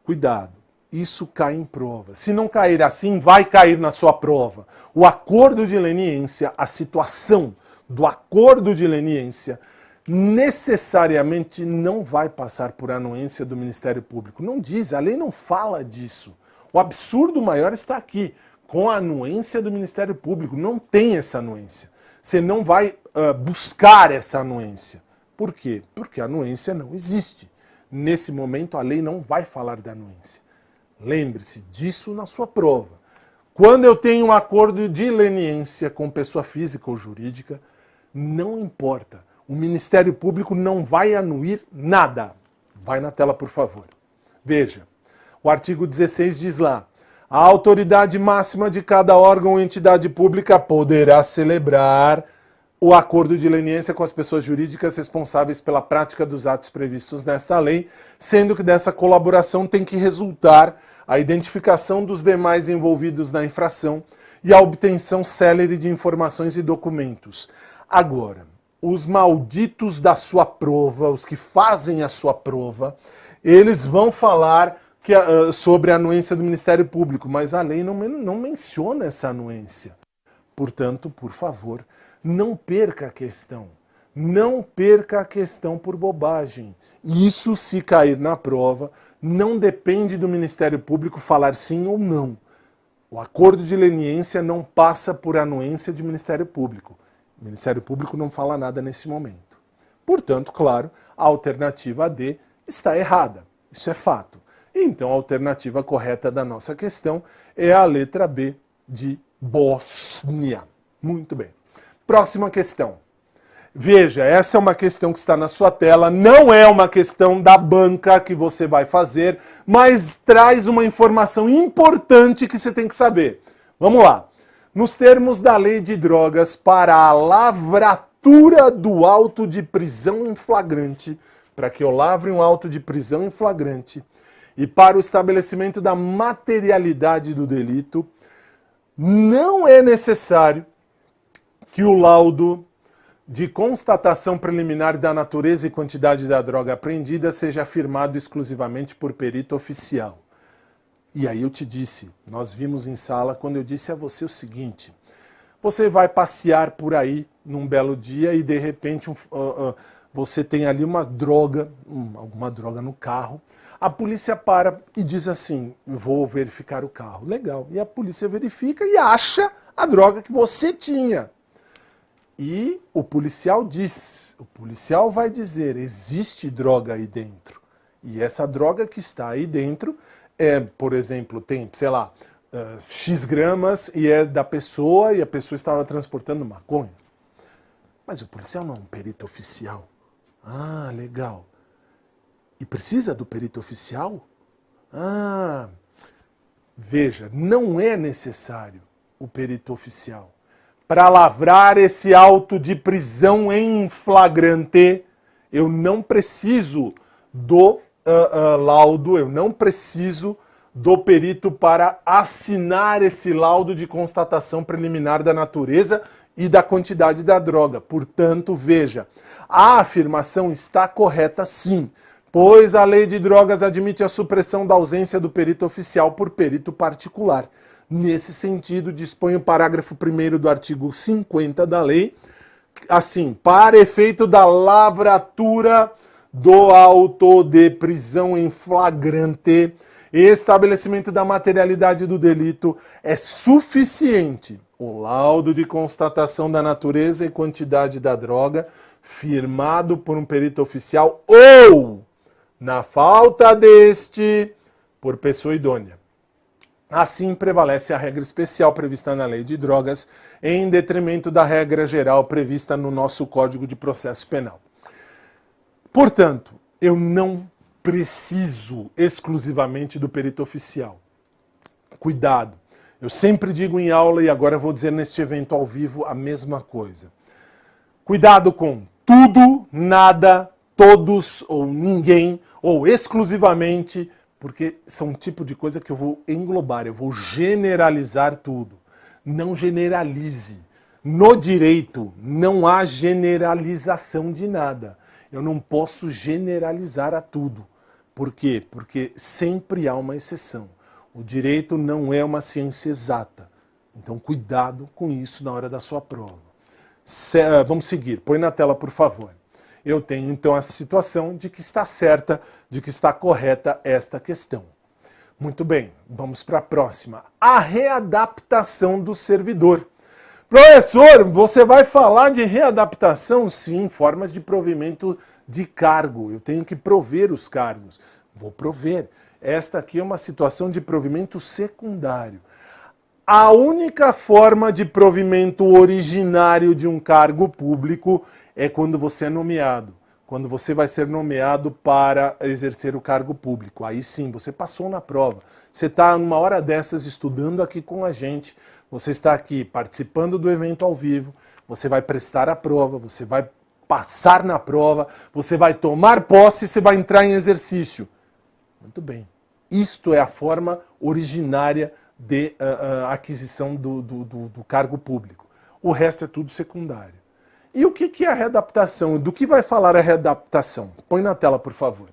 Cuidado, isso cai em prova. Se não cair assim, vai cair na sua prova. O acordo de leniência, a situação do acordo de leniência, necessariamente não vai passar por anuência do Ministério Público. Não diz, a lei não fala disso. O absurdo maior está aqui, com a anuência do Ministério Público. Não tem essa anuência. Você não vai buscar essa anuência. Por quê? Porque a anuência não existe. Nesse momento, a lei não vai falar da anuência. Lembre-se disso na sua prova. Quando eu tenho um acordo de leniência com pessoa física ou jurídica, não importa. O Ministério Público não vai anuir nada. Vai na tela, por favor. Veja, o artigo 16 diz lá, a autoridade máxima de cada órgão ou entidade pública poderá celebrar o acordo de leniência com as pessoas jurídicas responsáveis pela prática dos atos previstos nesta lei, sendo que dessa colaboração tem que resultar a identificação dos demais envolvidos na infração e a obtenção célere de informações e documentos. Agora, os malditos da sua prova, os que fazem a sua prova, eles vão falar sobre a anuência do Ministério Público, mas a lei não menciona essa anuência. Portanto, por favor, não perca a questão. Não perca a questão por bobagem. Isso, se cair na prova, não depende do Ministério Público falar sim ou não. O acordo de leniência não passa por anuência de Ministério Público. O Ministério Público não fala nada nesse momento. Portanto, claro, a alternativa D está errada. Isso é fato. Então, a alternativa correta da nossa questão é a letra B de Bósnia. Muito bem. Próxima questão. Veja, essa é uma questão que está na sua tela, não é uma questão da banca que você vai fazer, mas traz uma informação importante que você tem que saber. Vamos lá. Nos termos da Lei de Drogas, para a lavratura do auto de prisão em flagrante, para que eu lavre um auto de prisão em flagrante, e para o estabelecimento da materialidade do delito, não é necessário que o laudo de constatação preliminar da natureza e quantidade da droga apreendida seja firmado exclusivamente por perito oficial. E aí eu te disse, nós vimos em sala quando eu disse a você o seguinte, você vai passear por aí num belo dia e de repente você tem ali uma droga, alguma droga no carro, a polícia para e diz assim, vou verificar o carro. Legal. E a polícia verifica e acha a droga que você tinha. E o policial diz, o policial vai dizer, existe droga aí dentro. E essa droga que está aí dentro por exemplo, tem, sei lá, X gramas e é da pessoa e a pessoa estava transportando maconha. Mas o policial não é um perito oficial. Ah, legal. E precisa do perito oficial? Ah, veja, não é necessário o perito oficial. Para lavrar esse auto de prisão em flagrante, eu não preciso do laudo, eu não preciso do perito para assinar esse laudo de constatação preliminar da natureza e da quantidade da droga. Portanto, veja, a afirmação está correta sim, pois a lei de drogas admite a supressão da ausência do perito oficial por perito particular. Nesse sentido, dispõe o parágrafo 1º do artigo 50 da lei, assim, para efeito da lavratura do auto de prisão em flagrante e estabelecimento da materialidade do delito, é suficiente o laudo de constatação da natureza e quantidade da droga firmado por um perito oficial ou, na falta deste, por pessoa idônea. Assim, prevalece a regra especial prevista na Lei de Drogas, em detrimento da regra geral prevista no nosso Código de Processo Penal. Portanto, eu não preciso exclusivamente do perito oficial. Cuidado, eu sempre digo em aula e agora vou dizer neste evento ao vivo a mesma coisa. Cuidado com tudo, nada, todos ou ninguém ou exclusivamente, porque são um tipo de coisa que eu vou englobar, eu vou generalizar tudo. Não generalize. No direito não há generalização de nada. Eu não posso generalizar a tudo. Por quê? Porque sempre há uma exceção. O direito não é uma ciência exata. Então cuidado com isso na hora da sua prova. Vamos seguir. Põe na tela, por favor. Eu tenho então a situação de que está certa, de que está correta esta questão. Muito bem, vamos para a próxima. A readaptação do servidor. Professor, você vai falar de readaptação? Sim, formas de provimento de cargo. Eu tenho que prover os cargos. Vou prover. Esta aqui é uma situação de provimento secundário. A única forma de provimento originário de um cargo público é quando você é nomeado. Quando você vai ser nomeado para exercer o cargo público. Aí sim, você passou na prova. Você está numa hora dessas estudando aqui com a gente. Você está aqui participando do evento ao vivo. Você vai prestar a prova, você vai passar na prova, você vai tomar posse e você vai entrar em exercício. Muito bem. Isto é a forma originária de aquisição do cargo público. O resto é tudo secundário. E o que é a readaptação? Do que vai falar a readaptação? Põe na tela, por favor.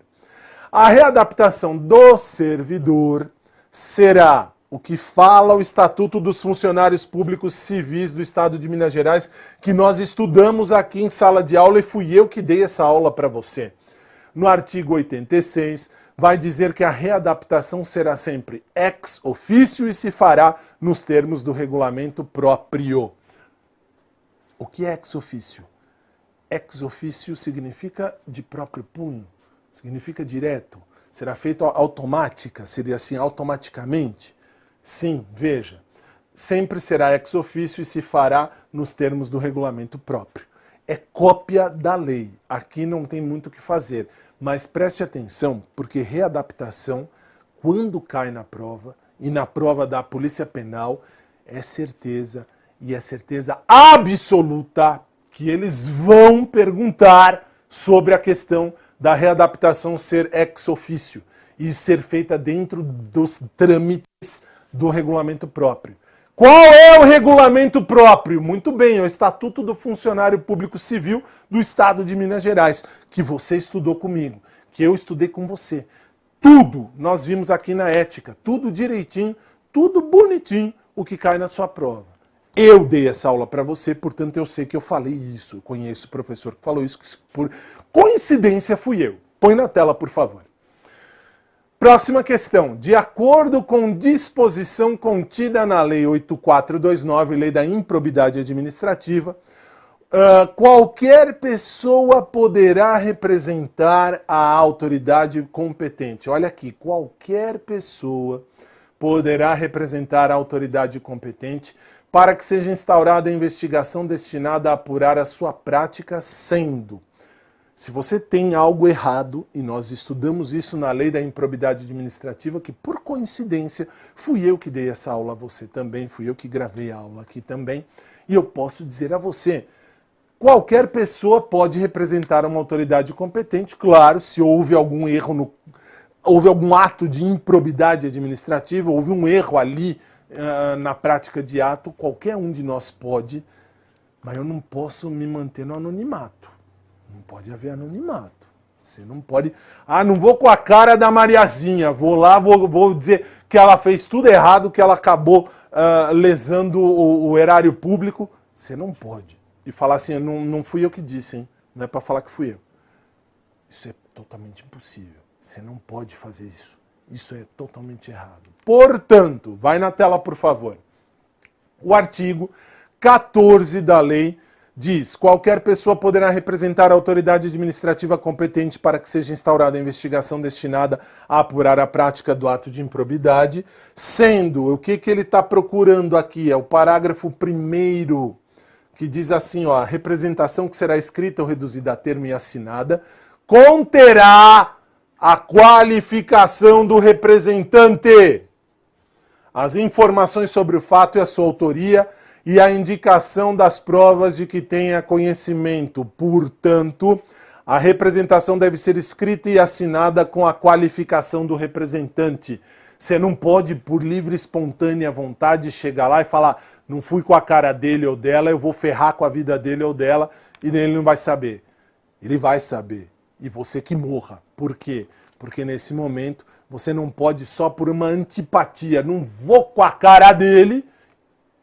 A readaptação do servidor será o que fala o Estatuto dos Funcionários Públicos Civis do Estado de Minas Gerais, que nós estudamos aqui em sala de aula e fui eu que dei essa aula para você. No artigo 86, vai dizer que a readaptação será sempre ex officio e se fará nos termos do regulamento próprio. O que é ex officio? Ex officio significa de próprio punho, significa direto. Será feito automática, seria assim, automaticamente? Sim, veja, sempre será ex officio e se fará nos termos do regulamento próprio. É cópia da lei, aqui não tem muito o que fazer, mas preste atenção, porque readaptação, quando cai na prova, e na prova da Polícia Penal, é certeza, e é certeza absoluta, que eles vão perguntar sobre a questão da readaptação ser ex officio e ser feita dentro dos trâmites do regulamento próprio. Qual é o regulamento próprio? Muito bem, é o Estatuto do Funcionário Público Civil do Estado de Minas Gerais, que você estudou comigo, que eu estudei com você. Tudo nós vimos aqui na ética, tudo direitinho, tudo bonitinho, o que cai na sua prova. Eu dei essa aula para você, portanto eu sei que eu falei isso, eu conheço o professor que falou isso, que por coincidência fui eu. Põe na tela, por favor. Próxima questão. De acordo com disposição contida na Lei 8429, Lei da Improbidade Administrativa, qualquer pessoa poderá representar a autoridade competente. Olha aqui, qualquer pessoa poderá representar a autoridade competente para que seja instaurada a investigação destinada a apurar a sua prática, sendo... Se você tem algo errado, e nós estudamos isso na Lei da Improbidade Administrativa, que por coincidência fui eu que dei essa aula a você também, fui eu que gravei a aula aqui também, e eu posso dizer a você, qualquer pessoa pode representar uma autoridade competente, claro, se houve algum erro, houve algum ato de improbidade administrativa, houve um erro ali na prática de ato, qualquer um de nós pode, mas eu não posso me manter no anonimato. Não pode haver anonimato. Você não pode... Ah, não vou com a cara da Mariazinha. Vou lá, vou dizer que ela fez tudo errado, que ela acabou lesando o erário público. Você não pode. E falar assim, não fui eu que disse, hein? Não é para falar que fui eu. Isso é totalmente impossível. Você não pode fazer isso. Isso é totalmente errado. Portanto, vai na tela, por favor. O artigo 14 da lei diz, qualquer pessoa poderá representar a autoridade administrativa competente para que seja instaurada a investigação destinada a apurar a prática do ato de improbidade, sendo, o que ele está procurando aqui? É o parágrafo 1º, que diz assim, ó, a representação que será escrita ou reduzida a termo e assinada, conterá a qualificação do representante, as informações sobre o fato e a sua autoria, e a indicação das provas de que tenha conhecimento. Portanto, A representação deve ser escrita e assinada com a qualificação do representante. Você não pode, por livre e espontânea vontade, chegar lá e falar, não fui com a cara dele ou dela, eu vou ferrar com a vida dele ou dela, e ele não vai saber. Ele vai saber. E você que morra. Por quê? Porque nesse momento você não pode só por uma antipatia, não vou com a cara dele,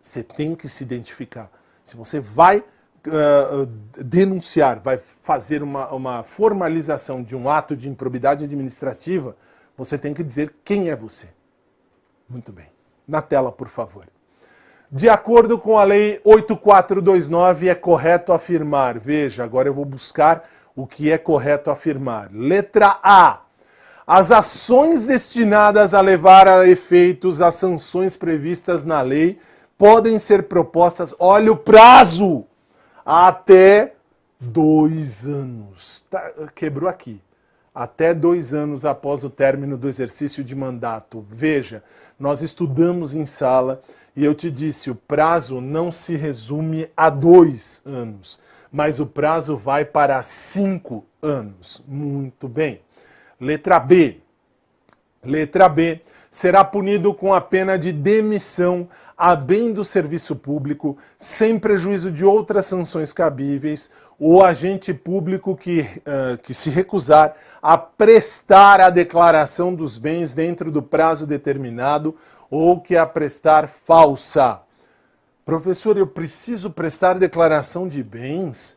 você tem que se identificar. Se você vai denunciar, vai fazer uma formalização de um ato de improbidade administrativa, você tem que dizer quem é você. Muito bem. Na tela, por favor. De acordo com a Lei 8429, é correto afirmar. Veja, agora eu vou buscar o que é correto afirmar. Letra A. As ações destinadas a levar a efeitos as sanções previstas na lei podem ser propostas, olha o prazo, até 2 anos. Tá, quebrou aqui. Até 2 anos após o término do exercício de mandato. Veja, nós estudamos em sala e eu te disse, o prazo não se resume a 2 anos, mas o prazo vai para 5 anos. Muito bem. Letra B. Letra B. Será punido com a pena de demissão a bem do serviço público, sem prejuízo de outras sanções cabíveis, o agente público que se recusar a prestar a declaração dos bens dentro do prazo determinado ou que a prestar falsa. Professor, eu preciso prestar declaração de bens?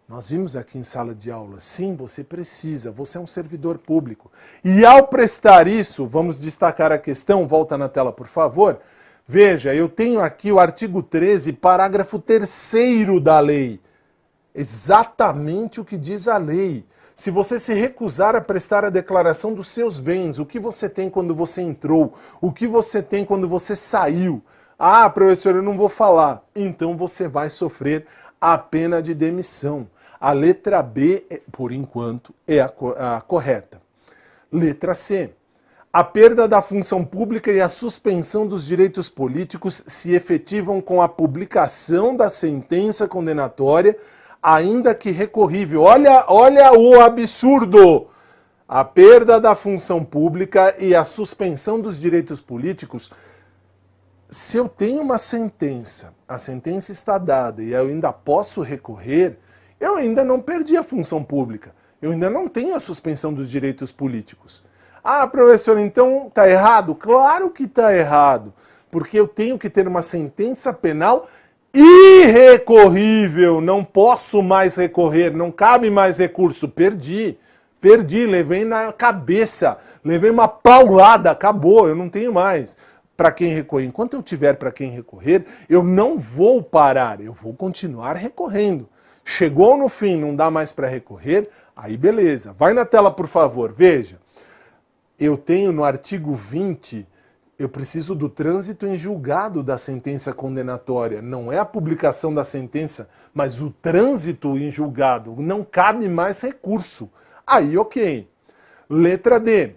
Nós vimos aqui em sala de aula, sim, você precisa, você é um servidor público. E ao prestar isso, vamos destacar a questão, volta na tela por favor. Veja, eu tenho aqui o artigo 13, parágrafo 3º da lei. Exatamente o que diz a lei. Se você se recusar a prestar a declaração dos seus bens, o que você tem quando você entrou, o que você tem quando você saiu. Ah, professor, eu não vou falar. Então você vai sofrer a pena de demissão. A letra B, por enquanto, é a correta. Letra C. A perda da função pública e a suspensão dos direitos políticos se efetivam com a publicação da sentença condenatória, ainda que recorrível. Olha o absurdo! A perda da função pública e a suspensão dos direitos políticos. Se eu tenho uma sentença, a sentença está dada e eu ainda posso recorrer, eu ainda não perdi a função pública. Eu ainda não tenho a suspensão dos direitos políticos. Ah, professor, então está errado? Claro que está errado, porque eu tenho que ter uma sentença penal irrecorrível, não posso mais recorrer, não cabe mais recurso, perdi, levei na cabeça, levei uma paulada, acabou, eu não tenho mais para quem recorrer. Enquanto eu tiver para quem recorrer, eu não vou parar, eu vou continuar recorrendo. Chegou no fim, não dá mais para recorrer, aí beleza. Vai na tela, por favor, veja. Eu tenho no artigo 20, eu preciso do trânsito em julgado da sentença condenatória. Não é a publicação da sentença, mas o trânsito em julgado. Não cabe mais recurso. Aí, ok. Letra D.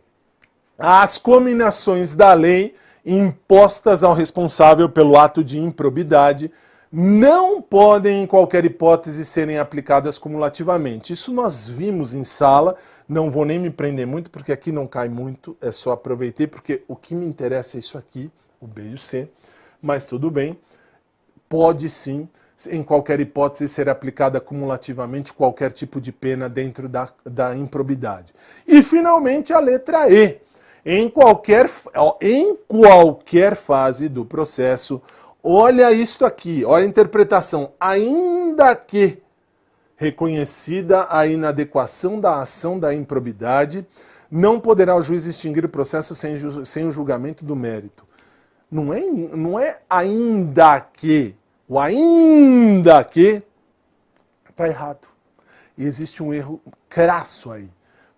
As cominações da lei impostas ao responsável pelo ato de improbidade não podem, em qualquer hipótese, serem aplicadas cumulativamente. Isso nós vimos em sala, não vou nem me prender muito, porque aqui não cai muito, é só aproveitei, porque o que me interessa é isso aqui, o B e o C, mas tudo bem, pode sim, em qualquer hipótese, ser aplicada cumulativamente qualquer tipo de pena dentro da improbidade. E, finalmente, a letra E. Em qualquer fase do processo, olha isto aqui, olha a interpretação, ainda que reconhecida a inadequação da ação da improbidade, não poderá o juiz extinguir o processo sem o julgamento do mérito. Não é ainda que, o ainda que está errado. E existe um erro crasso aí.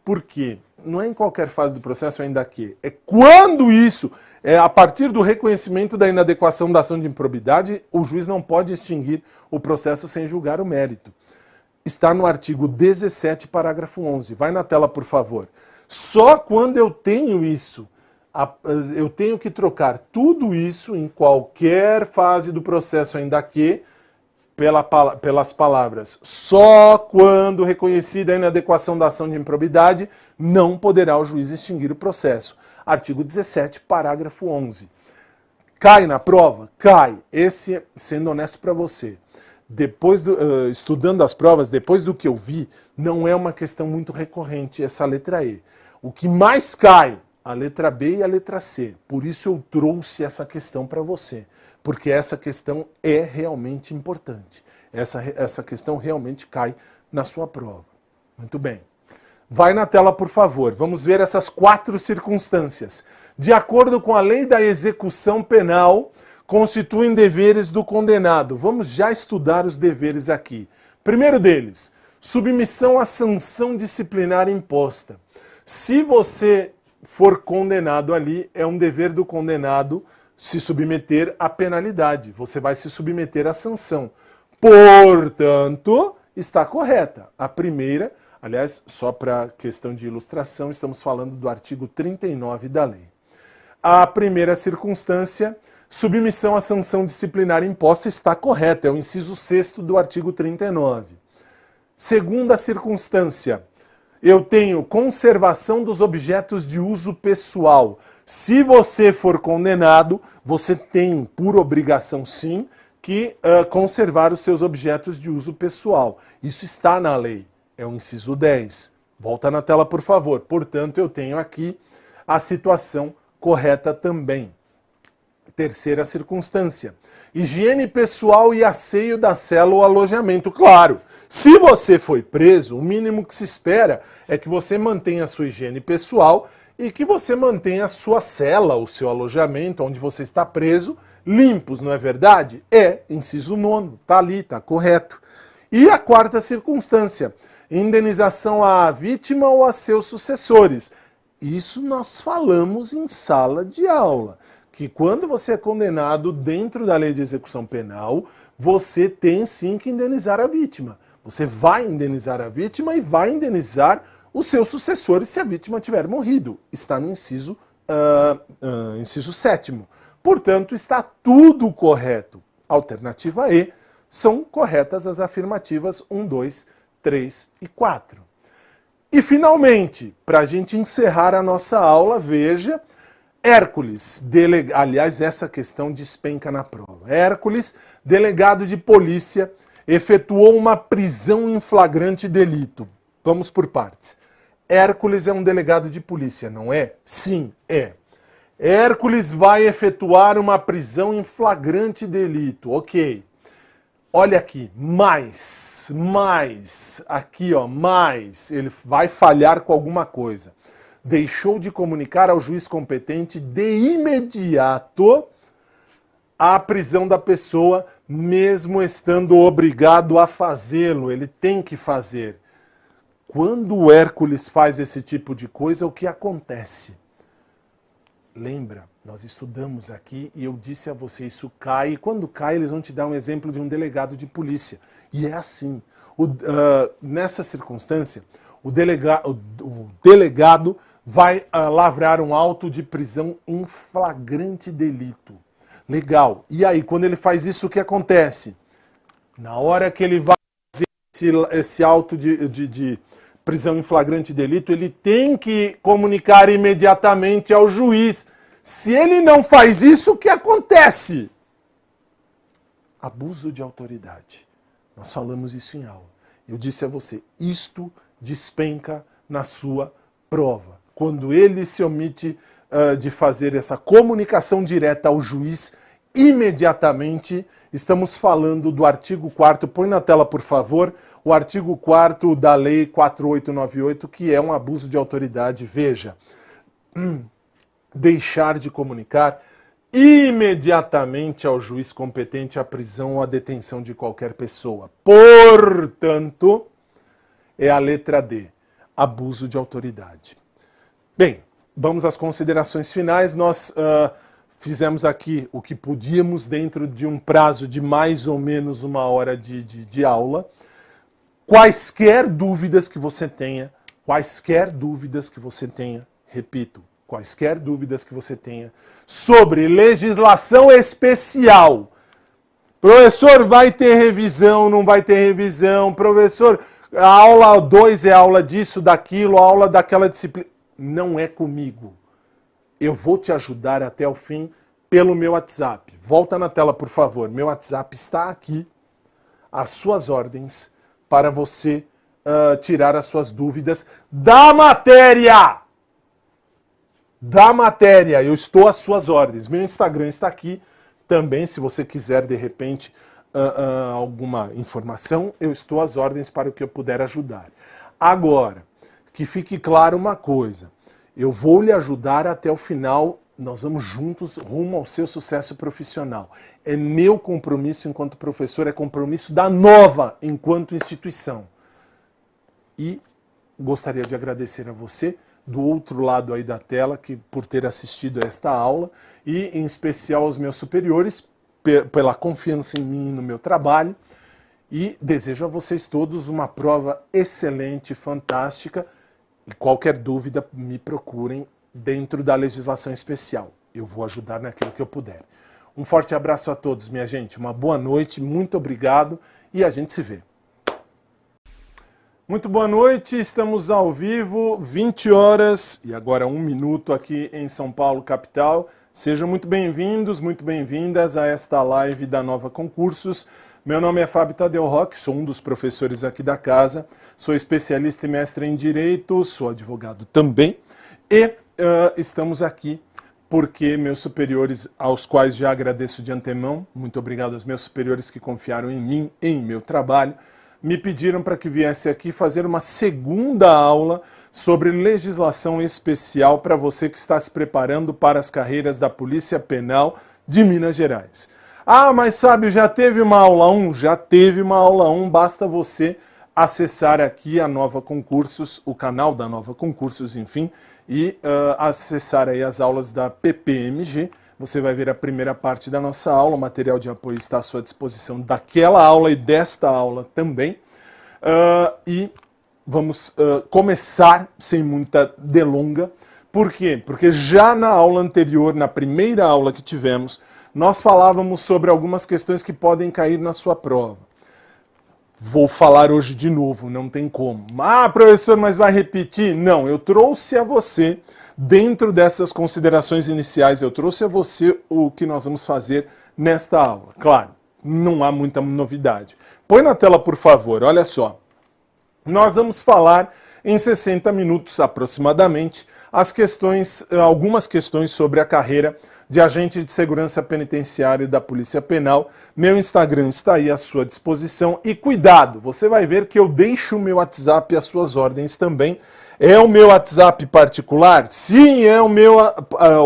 Por quê? Não é em qualquer fase do processo ainda que. É quando isso, a partir do reconhecimento da inadequação da ação de improbidade, o juiz não pode extinguir o processo sem julgar o mérito. Está no artigo 17, parágrafo 11. Vai na tela, por favor. Só quando eu tenho isso, eu tenho que trocar tudo isso em qualquer fase do processo ainda que, pelas palavras só quando reconhecida a inadequação da ação de improbidade, não poderá o juiz extinguir o processo. Artigo 17, parágrafo 11. Cai na prova? Cai. Esse, sendo honesto para você, estudando as provas, depois do que eu vi, não é uma questão muito recorrente essa letra E. O que mais cai, a letra B e a letra C. Por isso eu trouxe essa questão para você. Porque essa questão é realmente importante. Essa questão realmente cai na sua prova. Muito bem. Vai na tela, por favor. Vamos ver essas 4 circunstâncias. De acordo com a lei da execução penal, constituem deveres do condenado. Vamos já estudar os deveres aqui. Primeiro deles, submissão à sanção disciplinar imposta. Se você for condenado ali, é um dever do condenado se submeter à penalidade. Você vai se submeter à sanção. Portanto, está correta. A primeira, aliás, só para questão de ilustração, estamos falando do artigo 39 da lei. A primeira circunstância, submissão à sanção disciplinar imposta, está correta. É o inciso 6º do artigo 39. Segunda circunstância, eu tenho conservação dos objetos de uso pessoal. Se você for condenado, você tem, por obrigação sim, que conservar os seus objetos de uso pessoal. Isso está na lei, é o inciso 10. Volta na tela, por favor. Portanto, eu tenho aqui a situação correta também. Terceira circunstância, higiene pessoal e asseio da cela ou alojamento. Claro, se você foi preso, o mínimo que se espera é que você mantenha a sua higiene pessoal e que você mantenha a sua cela, o seu alojamento, onde você está preso, limpos, não é verdade? É, inciso 9, está ali, está correto. E a quarta circunstância, indenização à vítima ou a seus sucessores. Isso nós falamos em sala de aula, que quando você é condenado dentro da lei de execução penal, você tem sim que indenizar a vítima. Você vai indenizar a vítima e vai indenizar os seus sucessores se a vítima tiver morrido. Está no inciso 7º. Portanto, está tudo correto. Alternativa E, são corretas as afirmativas 1, 2, 3 e 4. E finalmente, para a gente encerrar a nossa aula, veja, Hércules, aliás, essa questão despenca na prova. Hércules, delegado de polícia, efetuou uma prisão em flagrante delito. Vamos por partes. Hércules é um delegado de polícia, não é? Sim, é. Hércules vai efetuar uma prisão em flagrante delito. Ok. Olha aqui, mais, aqui ó, mais, ele vai falhar com alguma coisa. Deixou de comunicar ao juiz competente de imediato a prisão da pessoa, mesmo estando obrigado a fazê-lo, ele tem que fazer. Quando o Hércules faz esse tipo de coisa, o que acontece? Lembra, nós estudamos aqui e eu disse a você, isso cai, e quando cai eles vão te dar um exemplo de um delegado de polícia. E é assim, nessa circunstância, o delegado vai lavrar um auto de prisão em flagrante delito. Legal. E aí, quando ele faz isso, o que acontece? Na hora que ele vai fazer esse auto de prisão em flagrante delito, ele tem que comunicar imediatamente ao juiz. Se ele não faz isso, o que acontece? Abuso de autoridade. Nós falamos isso em aula. Eu disse a você, isto despenca na sua prova. Quando ele se omite de fazer essa comunicação direta ao juiz, imediatamente, estamos falando do artigo 4º, põe na tela por favor, o artigo 4º da lei 4898, que é um abuso de autoridade. Veja, deixar de comunicar imediatamente ao juiz competente a prisão ou a detenção de qualquer pessoa. Portanto, é a letra D, abuso de autoridade. Bem, vamos às considerações finais. Nós fizemos aqui o que podíamos dentro de um prazo de mais ou menos 1 hora de aula. Quaisquer dúvidas que você tenha, repito, quaisquer dúvidas que você tenha sobre legislação especial Professor, vai ter revisão, não vai ter revisão. Professor, a aula 2 é aula disso, daquilo, a aula daquela disciplina. Não é comigo. Eu vou te ajudar até o fim pelo meu WhatsApp. Volta na tela, por favor. Meu WhatsApp está aqui, às suas ordens, para você tirar as suas dúvidas da matéria. Da matéria. Eu estou às suas ordens. Meu Instagram está aqui também, se você quiser, de repente, alguma informação, eu estou às ordens para o que eu puder ajudar. Agora, que fique claro uma coisa. Eu vou lhe ajudar até o final. Nós vamos juntos rumo ao seu sucesso profissional. É meu compromisso enquanto professor, é compromisso da Nova enquanto instituição. E gostaria de agradecer a você, do outro lado aí da tela, que por ter assistido a esta aula, e em especial aos meus superiores, pela confiança em mim e no meu trabalho. E desejo a vocês todos uma prova excelente, fantástica. E qualquer dúvida, me procurem dentro da legislação especial. Eu vou ajudar naquilo que eu puder. Um forte abraço a todos, minha gente. Uma boa noite, muito obrigado e a gente se vê. Muito boa noite, estamos ao vivo, 20 horas e agora 1 minuto aqui em São Paulo, capital. Sejam muito bem-vindos, muito bem-vindas a esta live da Nova Concursos. Meu nome é Fábio Tadeu Roque, sou um dos professores aqui da casa, sou especialista e mestre em Direito, sou advogado também e estamos aqui porque meus superiores, aos quais já agradeço de antemão, muito obrigado aos meus superiores que confiaram em mim, em meu trabalho, me pediram para que viesse aqui fazer uma segunda aula sobre legislação especial para você que está se preparando para as carreiras da Polícia Penal de Minas Gerais. Ah, mas Fábio, já teve uma aula 1? Já teve uma aula 1, basta você acessar aqui a Nova Concursos, o canal da Nova Concursos, enfim, e acessar aí as aulas da PPMG. Você vai ver a primeira parte da nossa aula, o material de apoio está à sua disposição daquela aula e desta aula também. E vamos começar sem muita delonga. Por quê? Porque já na aula anterior, na primeira aula que tivemos, nós falávamos sobre algumas questões que podem cair na sua prova. Vou falar hoje de novo, não tem como. Ah, professor, mas vai repetir? Não, eu trouxe a você, dentro dessas considerações iniciais, eu trouxe a você o que nós vamos fazer nesta aula. Claro, não há muita novidade. Põe na tela, por favor, olha só. Nós vamos falar em 60 minutos aproximadamente algumas questões sobre a carreira de agente de segurança penitenciário da Polícia Penal. Meu Instagram está aí à sua disposição. E cuidado, você vai ver que eu deixo o meu WhatsApp às suas ordens também. É o meu WhatsApp particular? Sim, é o meu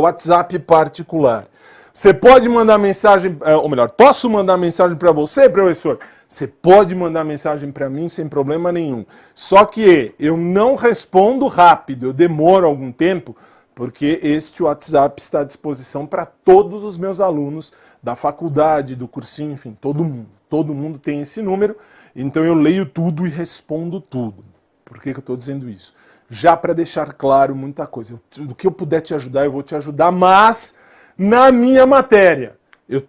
WhatsApp particular. Você pode mandar mensagem, ou melhor, posso mandar mensagem para você, professor? Você pode mandar mensagem para mim sem problema nenhum. Só que eu não respondo rápido, eu demoro algum tempo, porque este WhatsApp está à disposição para todos os meus alunos da faculdade, do cursinho, enfim, todo mundo. Todo mundo tem esse número, então eu leio tudo e respondo tudo. Por que eu estou dizendo isso? Já para deixar claro muita coisa. Do que eu puder te ajudar, eu vou te ajudar, mas na minha matéria.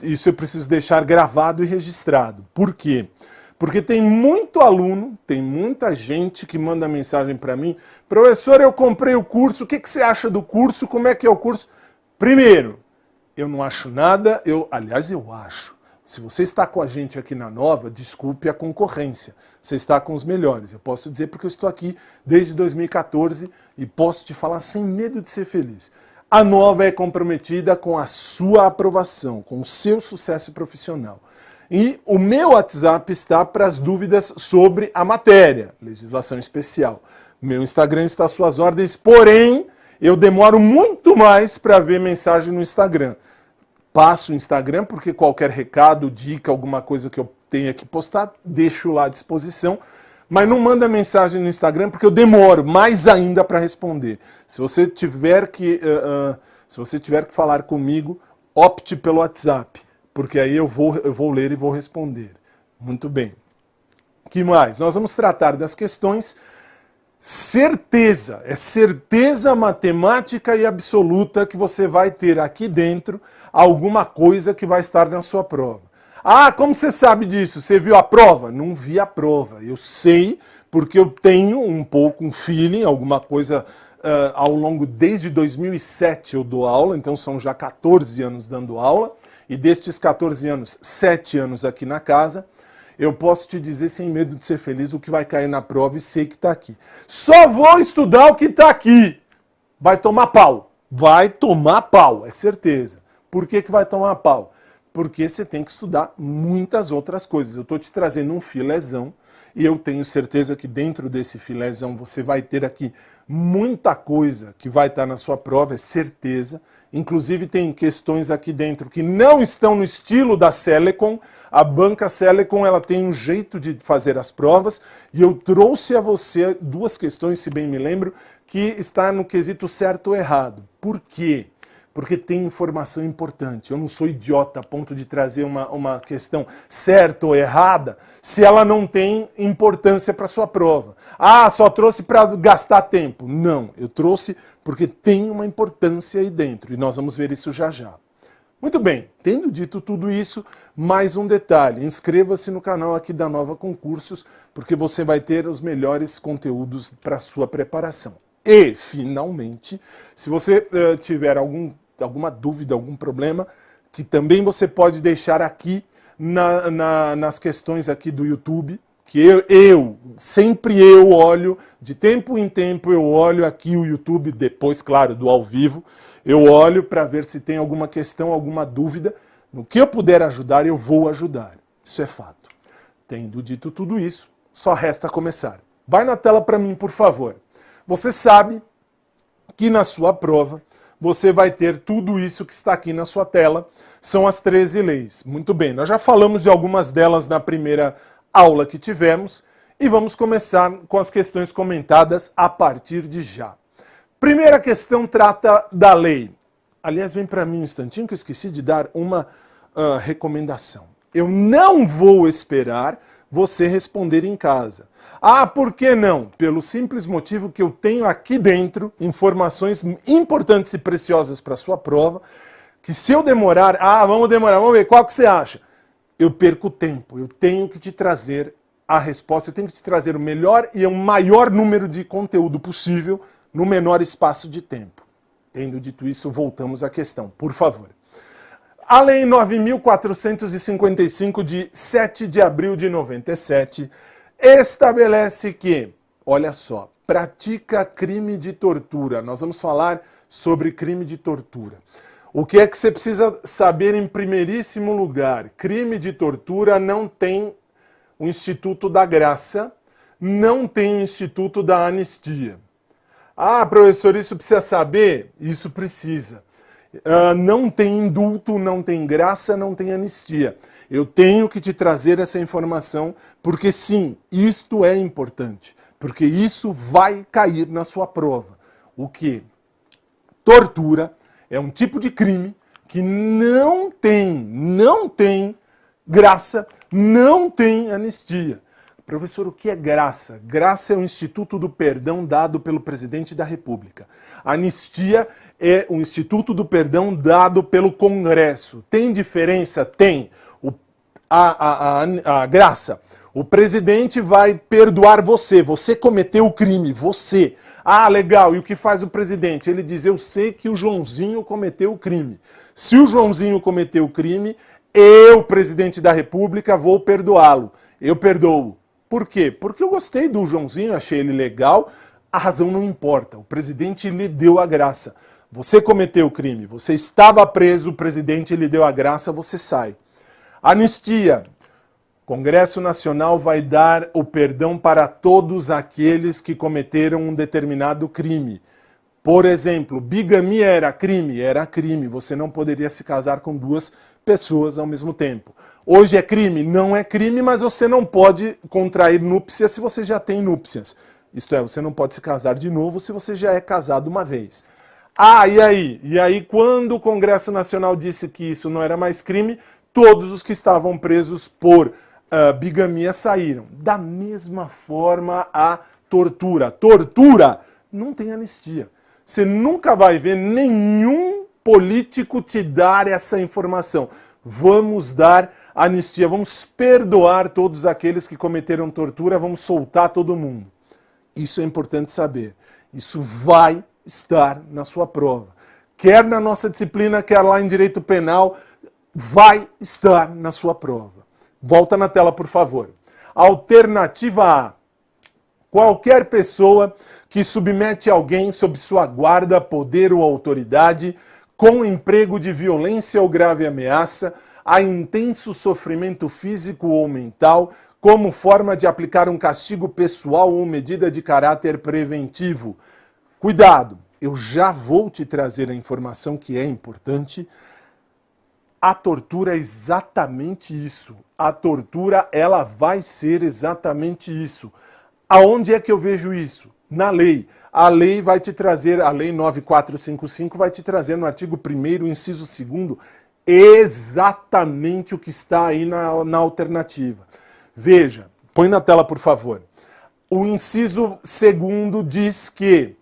Isso eu preciso deixar gravado e registrado. Por quê? Porque tem muito aluno, tem muita gente que manda mensagem para mim: professor, eu comprei o curso, o que você acha do curso, como é que é o curso? Primeiro, eu não acho nada, aliás, eu acho. Se você está com a gente aqui na Nova, desculpe a concorrência, você está com os melhores. Eu posso dizer porque eu estou aqui desde 2014 e posso te falar sem medo de ser feliz. A Nova é comprometida com a sua aprovação, com o seu sucesso profissional. E o meu WhatsApp está para as dúvidas sobre a matéria, legislação especial. Meu Instagram está às suas ordens, porém, eu demoro muito mais para ver mensagem no Instagram. Passo o Instagram porque qualquer recado, dica, alguma coisa que eu tenha que postar, deixo lá à disposição. Mas não manda mensagem no Instagram porque eu demoro mais ainda para responder. Se você tiver que falar comigo, opte pelo WhatsApp, porque aí eu vou ler e vou responder. Muito bem. O que mais? Nós vamos tratar das questões certeza. É certeza matemática e absoluta que você vai ter aqui dentro alguma coisa que vai estar na sua prova. Ah, como você sabe disso? Você viu a prova? Não vi a prova. Eu sei porque eu tenho um pouco um feeling, alguma coisa ao longo, desde 2007 eu dou aula, então são já 14 anos dando aula, e destes 14 anos, 7 anos aqui na casa, eu posso te dizer sem medo de ser feliz o que vai cair na prova e sei que está aqui. Só vou estudar o que está aqui. Vai tomar pau. Vai tomar pau, é certeza. Por que vai tomar pau? Porque você tem que estudar muitas outras coisas. Eu estou te trazendo um filézão e eu tenho certeza que dentro desse filézão você vai ter aqui muita coisa que vai estar na sua prova, é certeza. Inclusive tem questões aqui dentro que não estão no estilo da Selecon. A banca Selecon ela tem um jeito de fazer as provas e eu trouxe a você duas questões, se bem me lembro, que está no quesito certo ou errado. Por quê? Porque tem informação importante. Eu não sou idiota a ponto de trazer uma questão certa ou errada se ela não tem importância para a sua prova. Ah, só trouxe para gastar tempo. Não, eu trouxe porque tem uma importância aí dentro e nós vamos ver isso já já. Muito bem, tendo dito tudo isso, mais um detalhe. Inscreva-se no canal aqui da Nova Concursos porque você vai ter os melhores conteúdos para a sua preparação. E, finalmente, se você tiver alguma dúvida, algum problema, que também você pode deixar aqui nas questões aqui do YouTube, que sempre eu olho, de tempo em tempo eu olho aqui o YouTube, depois, claro, do ao vivo, eu olho para ver se tem alguma questão, alguma dúvida, no que eu puder ajudar, eu vou ajudar. Isso é fato. Tendo dito tudo isso, só resta começar. Vai na tela para mim, por favor. Você sabe que na sua prova você vai ter tudo isso que está aqui na sua tela, são as 13 leis. Muito bem, nós já falamos de algumas delas na primeira aula que tivemos e vamos começar com as questões comentadas a partir de já. Primeira questão trata da lei. Aliás, vem para mim um instantinho que eu esqueci de dar uma recomendação. Eu não vou esperar você responder em casa. Ah, por que não? Pelo simples motivo que eu tenho aqui dentro informações importantes e preciosas para a sua prova, que se eu demorar, vamos ver, qual que você acha? Eu perco tempo, eu tenho que te trazer a resposta, eu tenho que te trazer o melhor e o maior número de conteúdo possível no menor espaço de tempo. Tendo dito isso, voltamos à questão, por favor. A Lei 9.455, de 7 de abril de 97, estabelece que, olha só, pratica crime de tortura. Nós vamos falar sobre crime de tortura. O que é que você precisa saber em primeiríssimo lugar? Crime de tortura não tem o Instituto da Graça, não tem o Instituto da Anistia. Ah, professor, isso precisa saber? Isso precisa. Não tem indulto, não tem graça, não tem anistia. Eu tenho que te trazer essa informação, porque sim, isto é importante, porque isso vai cair na sua prova. O que? Tortura é um tipo de crime que não tem graça, não tem anistia. Professor, o que é graça? Graça é o Instituto do Perdão dado pelo Presidente da República. Anistia é o Instituto do Perdão dado pelo Congresso. Tem diferença? Tem. A graça. O presidente vai perdoar você. Você cometeu o crime. Você. Ah, legal. E o que faz o presidente? Ele diz, eu sei que o Joãozinho cometeu o crime. Se o Joãozinho cometeu o crime, eu, presidente da República, vou perdoá-lo. Eu perdoo. Por quê? Porque eu gostei do Joãozinho, achei ele legal, a razão não importa, o presidente lhe deu a graça. Você cometeu o crime, você estava preso, o presidente lhe deu a graça, você sai. Anistia. O Congresso Nacional vai dar o perdão para todos aqueles que cometeram um determinado crime. Por exemplo, bigamia era crime? Era crime, você não poderia se casar com duas pessoas ao mesmo tempo. Hoje é crime? Não é crime, mas você não pode contrair núpcias se você já tem núpcias. Isto é, você não pode se casar de novo se você já é casado uma vez. Ah, e aí? E aí, quando o Congresso Nacional disse que isso não era mais crime, todos os que estavam presos por bigamia saíram. Da mesma forma, a tortura. Tortura não tem anistia. Você nunca vai ver nenhum político te dar essa informação. Vamos dar anistia, vamos perdoar todos aqueles que cometeram tortura, vamos soltar todo mundo. Isso é importante saber. Isso vai estar na sua prova. Quer na nossa disciplina, quer lá em Direito Penal, vai estar na sua prova. Volta na tela, por favor. Alternativa A. Qualquer pessoa que submete alguém sob sua guarda, poder ou autoridade, com emprego de violência ou grave ameaça, a intenso sofrimento físico ou mental, como forma de aplicar um castigo pessoal ou medida de caráter preventivo. Cuidado, eu já vou te trazer a informação que é importante. A tortura é exatamente isso. A tortura, ela vai ser exatamente isso. Aonde é que eu vejo isso? Na lei. A lei vai te trazer, a lei 9455 vai te trazer no artigo 1º, inciso 2º, exatamente o que está aí na alternativa. Veja, põe na tela, por favor. O inciso 2º diz que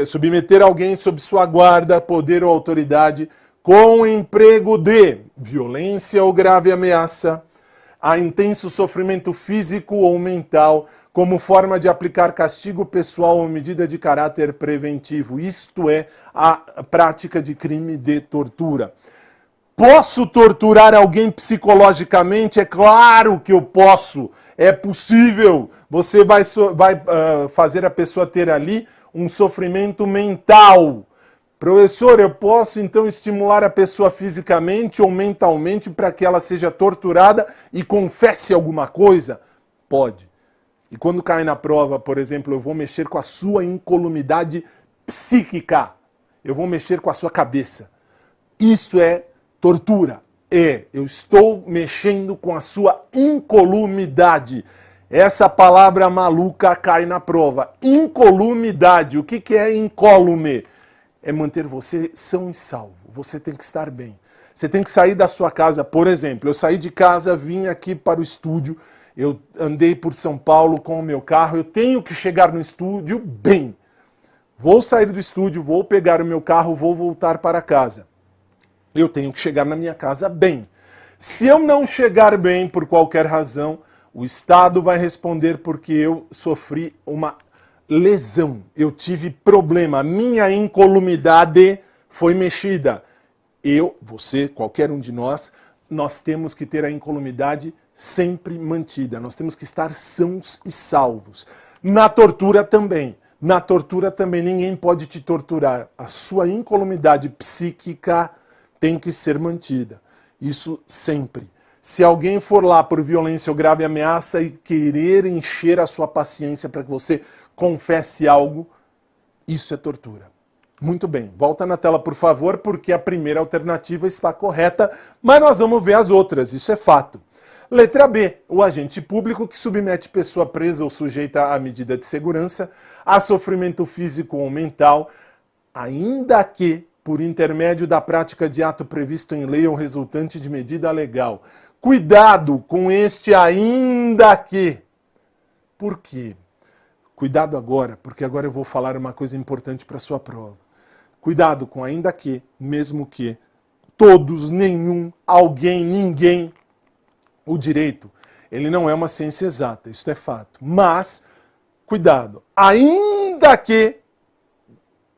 submeter alguém sob sua guarda, poder ou autoridade com emprego de violência ou grave ameaça, a intenso sofrimento físico ou mental, como forma de aplicar castigo pessoal ou medida de caráter preventivo. Isto é a prática de crime de tortura. Posso torturar alguém psicologicamente? É claro que eu posso. É possível. Você vai fazer a pessoa ter ali um sofrimento mental. Professor, eu posso então estimular a pessoa fisicamente ou mentalmente para que ela seja torturada e confesse alguma coisa? Pode. E quando cai na prova, por exemplo, eu vou mexer com a sua incolumidade psíquica. Eu vou mexer com a sua cabeça. Isso é tortura. Eu estou mexendo com a sua incolumidade. Essa palavra maluca cai na prova. Incolumidade. O que é incólume? É manter você são e salvo. Você tem que estar bem. Você tem que sair da sua casa, por exemplo. Eu saí de casa, vim aqui para o estúdio. Eu andei por São Paulo com o meu carro, eu tenho que chegar no estúdio bem. Vou sair do estúdio, vou pegar o meu carro, vou voltar para casa. Eu tenho que chegar na minha casa bem. Se eu não chegar bem por qualquer razão, o Estado vai responder porque eu sofri uma lesão. Eu tive problema, a minha incolumidade foi mexida. Você, qualquer um de nós temos que ter a incolumidade sempre mantida. Nós temos que estar sãos e salvos. Na tortura também. Na tortura também ninguém pode te torturar. A sua incolumidade psíquica tem que ser mantida. Isso sempre. Se alguém for lá por violência ou grave ameaça e querer encher a sua paciência para que você confesse algo, isso é tortura. Muito bem, volta na tela, por favor, porque a primeira alternativa está correta, mas nós vamos ver as outras, isso é fato. Letra B, o agente público que submete pessoa presa ou sujeita à medida de segurança a sofrimento físico ou mental, ainda que por intermédio da prática de ato previsto em lei ou resultante de medida legal. Cuidado com este ainda que. Por quê? Cuidado agora, porque agora eu vou falar uma coisa importante para a sua prova. Cuidado com ainda que, mesmo que, todos, nenhum, alguém, ninguém. O direito, ele não é uma ciência exata, isso é fato. Mas, cuidado, ainda que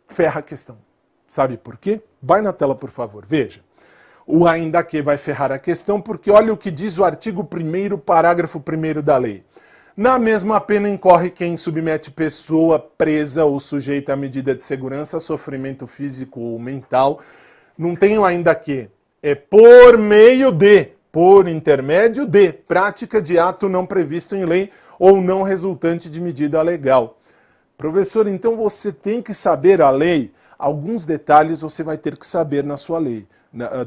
ferra a questão. Sabe por quê? Vai na tela, por favor, veja. O ainda que vai ferrar a questão, porque olha o que diz o artigo 1º, parágrafo 1º da lei. Na mesma pena incorre quem submete pessoa presa ou sujeita à medida de segurança a sofrimento físico ou mental. Não tem o ainda que. É por meio de, por intermédio de, prática de ato não previsto em lei ou não resultante de medida legal. Professor, então você tem que saber a lei. Alguns detalhes você vai ter que saber na sua lei,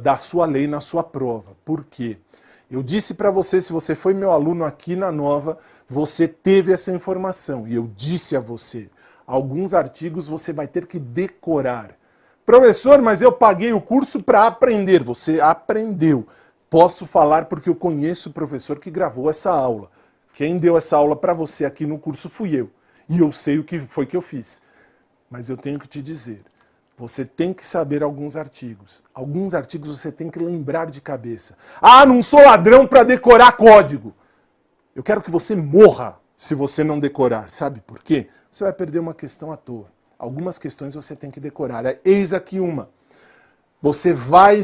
da sua lei na sua prova. Por quê? Eu disse para você, se você foi meu aluno aqui na Nova, você teve essa informação. E eu disse a você, alguns artigos você vai ter que decorar. Professor, mas eu paguei o curso para aprender. Você aprendeu. Posso falar porque eu conheço o professor que gravou essa aula. Quem deu essa aula para você aqui no curso fui eu. E eu sei o que foi que eu fiz. Mas eu tenho que te dizer, Você tem que saber alguns artigos. Alguns artigos você tem que lembrar de cabeça. Ah, não sou ladrão para decorar código. Eu quero que você morra se você não decorar. Sabe por quê? Você vai perder uma questão à toa. Algumas questões você tem que decorar. Eis aqui uma. Você vai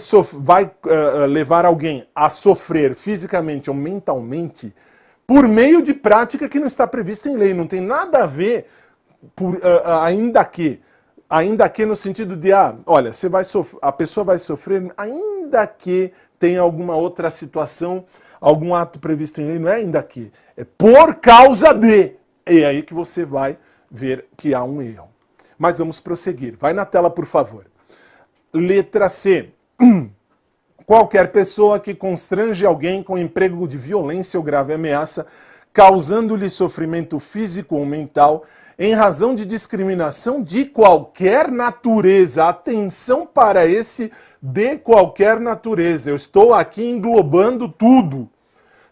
levar alguém a sofrer fisicamente ou mentalmente por meio de prática que não está prevista em lei. Não tem nada a ver, ainda que no sentido de, olha, a pessoa vai sofrer ainda que tenha alguma outra situação, algum ato previsto em lei. Não é ainda que, é por causa de. É aí que você vai ver que há um erro. Mas vamos prosseguir. Vai na tela, por favor. Letra C. Qualquer pessoa que constrange alguém com emprego de violência ou grave ameaça, causando-lhe sofrimento físico ou mental, em razão de discriminação de qualquer natureza. Atenção para esse de qualquer natureza. Eu estou aqui englobando tudo.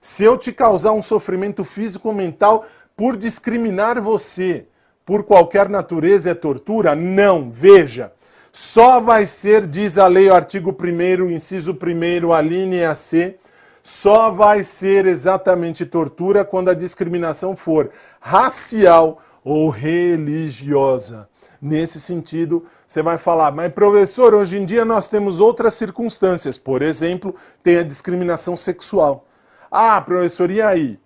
Se eu te causar um sofrimento físico ou mental por discriminar você, por qualquer natureza, é tortura? Não. Veja. Só vai ser, diz a lei, o artigo 1º, inciso 1º, a linha C, só vai ser exatamente tortura quando a discriminação for racial ou religiosa. Nesse sentido, você vai falar, mas professor, hoje em dia nós temos outras circunstâncias. Por exemplo, tem a discriminação sexual. Ah, professor, e aí?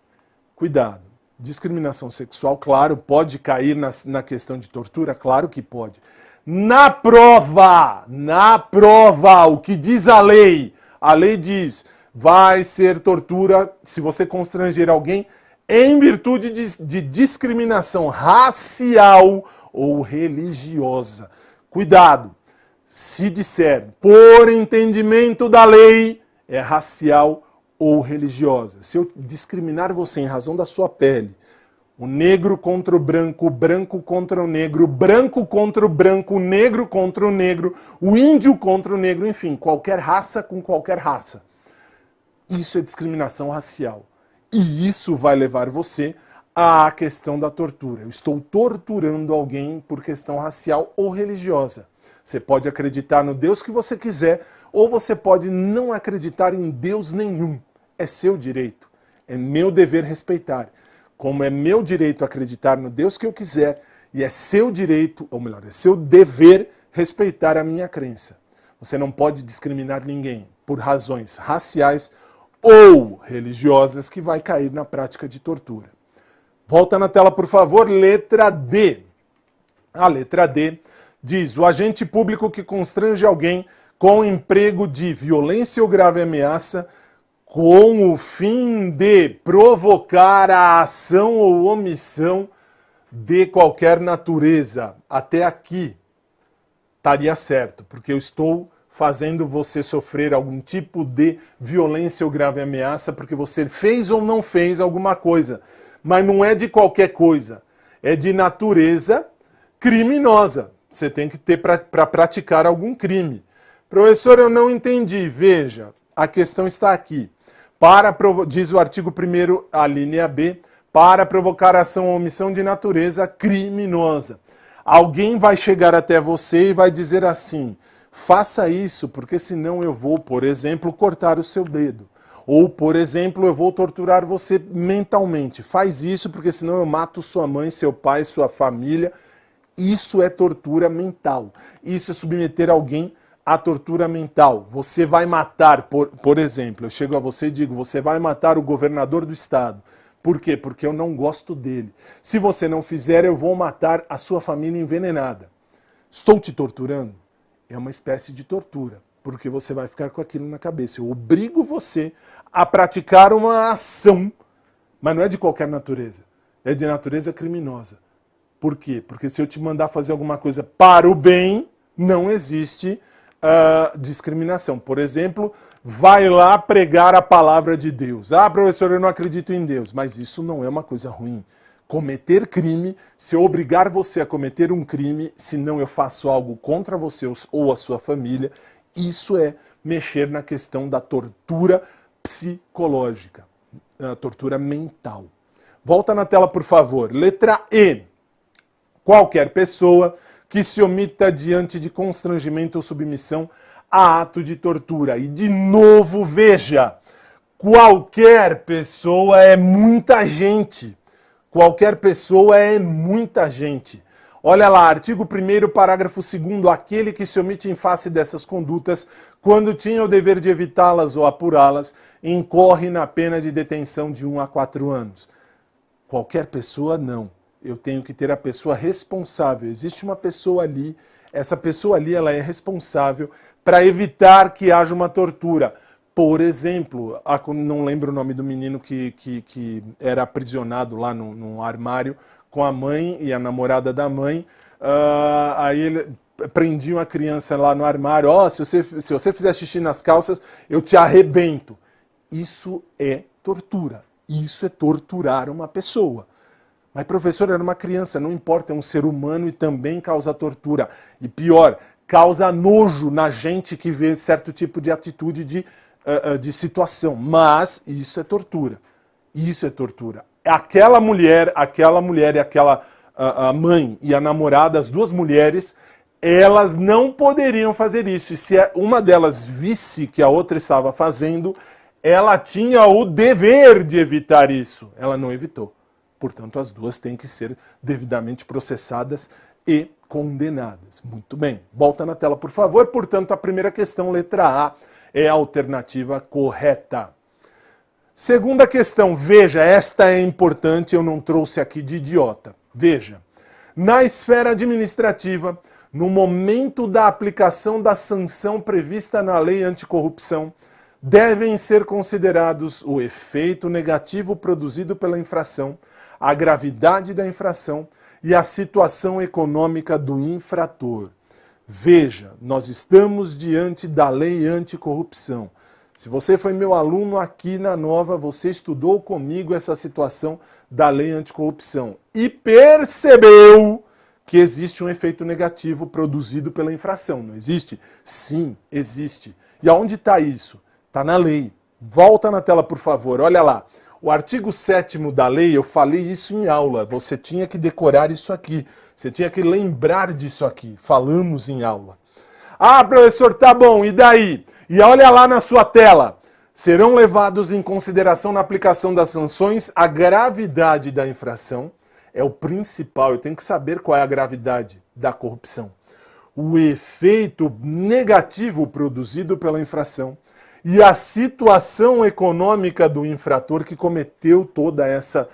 Cuidado. Discriminação sexual, claro, pode cair na questão de tortura? Claro que pode. Na prova, o que diz a lei diz, vai ser tortura se você constranger alguém em virtude de discriminação racial ou religiosa. Cuidado, se disser por entendimento da lei, é racial ou religiosa. Se eu discriminar você em razão da sua pele, o negro contra o branco contra o branco contra o branco, o negro contra o negro, o índio contra o negro, enfim, qualquer raça com qualquer raça. Isso é discriminação racial. E isso vai levar você à questão da tortura. Eu estou torturando alguém por questão racial ou religiosa. Você pode acreditar no Deus que você quiser, ou você pode não acreditar em Deus nenhum. É seu direito. É meu dever respeitar. Como é meu direito acreditar no Deus que eu quiser, e é seu direito, ou melhor, é seu dever respeitar a minha crença. Você não pode discriminar ninguém por razões raciais ou religiosas que vai cair na prática de tortura. Volta na tela, por favor, letra D. A letra D diz, o agente público que constrange alguém com emprego de violência ou grave ameaça com o fim de provocar a ação ou omissão de qualquer natureza. Até aqui estaria certo, porque eu estou fazendo você sofrer algum tipo de violência ou grave ameaça porque você fez ou não fez alguma coisa. Mas não é de qualquer coisa, é de natureza criminosa. Você tem que ter para praticar algum crime. Professor, eu não entendi. Veja, a questão está aqui. Diz o artigo 1º, a linha B, para provocar ação ou omissão de natureza criminosa. Alguém vai chegar até você e vai dizer assim, faça isso, porque senão eu vou, por exemplo, cortar o seu dedo. Ou, por exemplo, eu vou torturar você mentalmente. Faz isso, porque senão eu mato sua mãe, seu pai, sua família. Isso é tortura mental. Isso é submeter alguém à tortura mental. Você vai matar, por exemplo, eu chego a você e digo, você vai matar o governador do estado. Por quê? Porque eu não gosto dele. Se você não fizer, eu vou matar a sua família envenenada. Estou te torturando? É uma espécie de tortura, porque você vai ficar com aquilo na cabeça. Eu obrigo você a praticar uma ação, mas não é de qualquer natureza. É de natureza criminosa. Por quê? Porque se eu te mandar fazer alguma coisa para o bem, não existe discriminação. Por exemplo, vai lá pregar a palavra de Deus. Ah, professor, eu não acredito em Deus. Mas isso não é uma coisa ruim. Cometer crime, se eu obrigar você a cometer um crime, se não eu faço algo contra você ou a sua família, isso é mexer na questão da tortura psicológica, a tortura mental. Volta na tela, por favor. Letra E. Qualquer pessoa que se omita diante de constrangimento ou submissão a ato de tortura. E de novo, veja, qualquer pessoa é muita gente. Qualquer pessoa é muita gente. Olha lá, artigo 1º, parágrafo 2º, aquele que se omite em face dessas condutas, quando tinha o dever de evitá-las ou apurá-las, incorre na pena de detenção de 1 a 4 anos. Qualquer pessoa, não. Eu tenho que ter a pessoa responsável. Existe uma pessoa ali, essa pessoa ali ela é responsável para evitar que haja uma tortura. Por exemplo, não lembro o nome do menino que era aprisionado lá no armário com a mãe e a namorada da mãe. Aí ele prendiam a criança lá no armário. Se você fizer xixi nas calças, eu te arrebento. Isso é tortura. Isso é torturar uma pessoa. Mas, professor, era uma criança, não importa, é um ser humano e também causa tortura. E pior, causa nojo na gente que vê certo tipo de atitude de situação. Mas isso é tortura. Isso é tortura. Aquela mulher e aquela a mãe e a namorada, as duas mulheres, elas não poderiam fazer isso. E se uma delas visse que a outra estava fazendo, ela tinha o dever de evitar isso. Ela não evitou. Portanto, as duas têm que ser devidamente processadas e condenadas. Muito bem. Volta na tela, por favor. Portanto, a primeira questão, letra A, é a alternativa correta. Segunda questão, veja, esta é importante, eu não trouxe aqui de idiota. Veja, na esfera administrativa, no momento da aplicação da sanção prevista na lei anticorrupção, devem ser considerados o efeito negativo produzido pela infração, a gravidade da infração e a situação econômica do infrator. Veja, nós estamos diante da lei anticorrupção. Se você foi meu aluno aqui na Nova, você estudou comigo essa situação da lei anticorrupção e percebeu que existe um efeito negativo produzido pela infração. Não existe? Sim, existe. E aonde está isso? Está na lei. Volta na tela, por favor. Olha lá. O artigo 7º da lei, eu falei isso em aula. Você tinha que decorar isso aqui. Você tinha que lembrar disso aqui. Falamos em aula. Ah, professor, tá bom. E daí? E olha lá na sua tela. Serão levados em consideração na aplicação das sanções a gravidade da infração. É o principal. Eu tenho que saber qual é a gravidade da corrupção. O efeito negativo produzido pela infração e a situação econômica do infrator que cometeu toda essa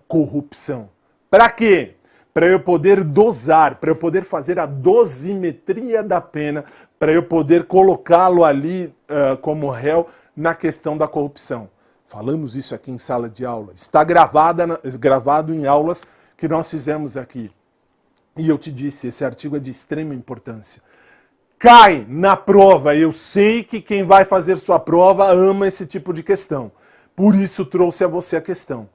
corrupção. Para quê? Para eu poder dosar, para eu poder fazer a dosimetria da pena, para eu poder colocá-lo ali como réu na questão da corrupção. Falamos isso aqui em sala de aula. Está gravado em aulas que nós fizemos aqui. E eu te disse, esse artigo é de extrema importância. Cai na prova. Eu sei que quem vai fazer sua prova ama esse tipo de questão. Por isso trouxe a você a questão.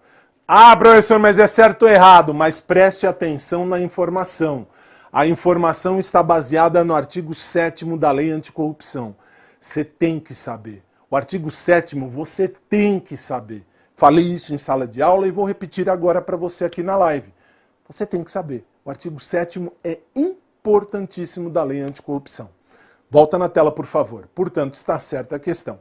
Ah, professor, mas é certo ou errado? Mas preste atenção na informação. A informação está baseada no artigo 7º da Lei Anticorrupção. Você tem que saber. O artigo 7º você tem que saber. Falei isso em sala de aula e vou repetir agora para você aqui na live. Você tem que saber. O artigo 7º é importantíssimo da Lei Anticorrupção. Volta na tela, por favor. Portanto, está certa a questão.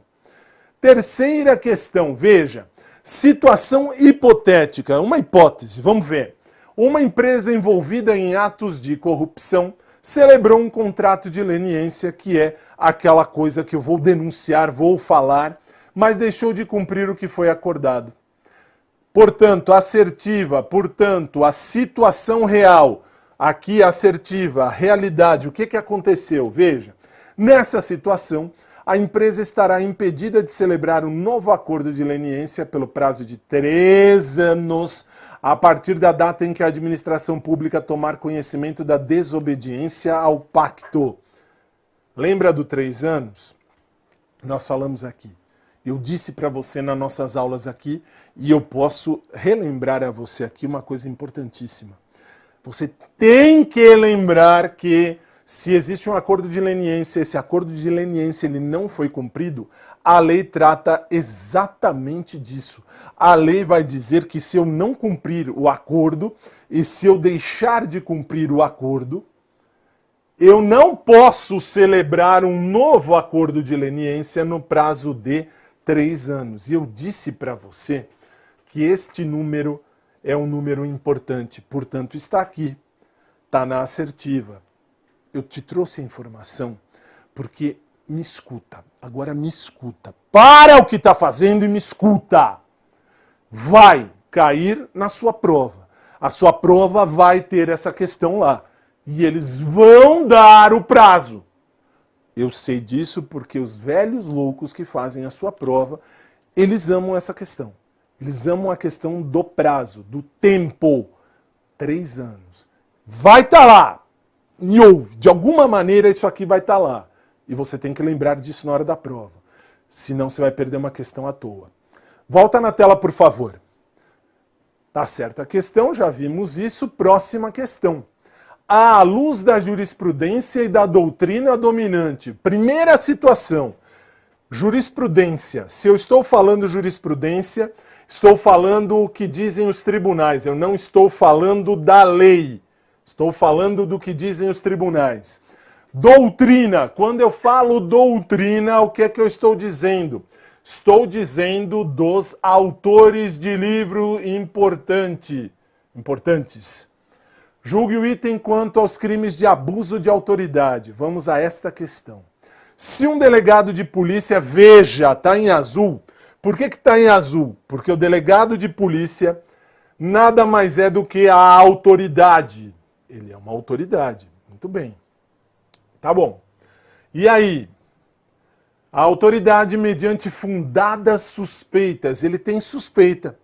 Terceira questão, veja. Situação hipotética, uma hipótese, vamos ver. Uma empresa envolvida em atos de corrupção celebrou um contrato de leniência, que é aquela coisa que eu vou denunciar, vou falar, mas deixou de cumprir o que foi acordado. Portanto, assertiva, a situação real, aqui assertiva, a realidade, o que aconteceu? Veja, nessa situação, a empresa estará impedida de celebrar um novo acordo de leniência pelo prazo de 3 anos, a partir da data em que a administração pública tomar conhecimento da desobediência ao pacto. Lembra do 3 anos? Nós falamos aqui. Eu disse para você nas nossas aulas aqui, e eu posso relembrar a você aqui uma coisa importantíssima. Você tem que lembrar que se existe um acordo de leniência, esse acordo de leniência ele não foi cumprido, a lei trata exatamente disso. A lei vai dizer que se eu não cumprir o acordo, e se eu deixar de cumprir o acordo, eu não posso celebrar um novo acordo de leniência no prazo de 3 anos. E eu disse para você que este número é um número importante, portanto está aqui, está na assertiva. Eu te trouxe a informação porque me escuta, agora me escuta. Para o que está fazendo e me escuta. Vai cair na sua prova. A sua prova vai ter essa questão lá. E eles vão dar o prazo. Eu sei disso porque os velhos loucos que fazem a sua prova, eles amam essa questão. Eles amam a questão do prazo, do tempo. 3 anos. Vai estar lá. Me ouve. De alguma maneira isso aqui vai estar lá. E você tem que lembrar disso na hora da prova. Senão você vai perder uma questão à toa. Volta na tela, por favor. Tá certa a questão, já vimos isso. Próxima questão. À luz da jurisprudência e da doutrina dominante. Primeira situação. Jurisprudência. Se eu estou falando jurisprudência, estou falando o que dizem os tribunais. Eu não estou falando da lei. Estou falando do que dizem os tribunais. Doutrina. Quando eu falo doutrina, o que é que eu estou dizendo? Estou dizendo dos autores de livro importantes. Julgue o item quanto aos crimes de abuso de autoridade. Vamos a esta questão. Se um delegado de polícia, veja, está em azul. Por que está em azul? Porque o delegado de polícia nada mais é do que a autoridade. Ele é uma autoridade. Muito bem. Tá bom. E aí? A autoridade, mediante fundadas suspeitas, ele tem suspeita.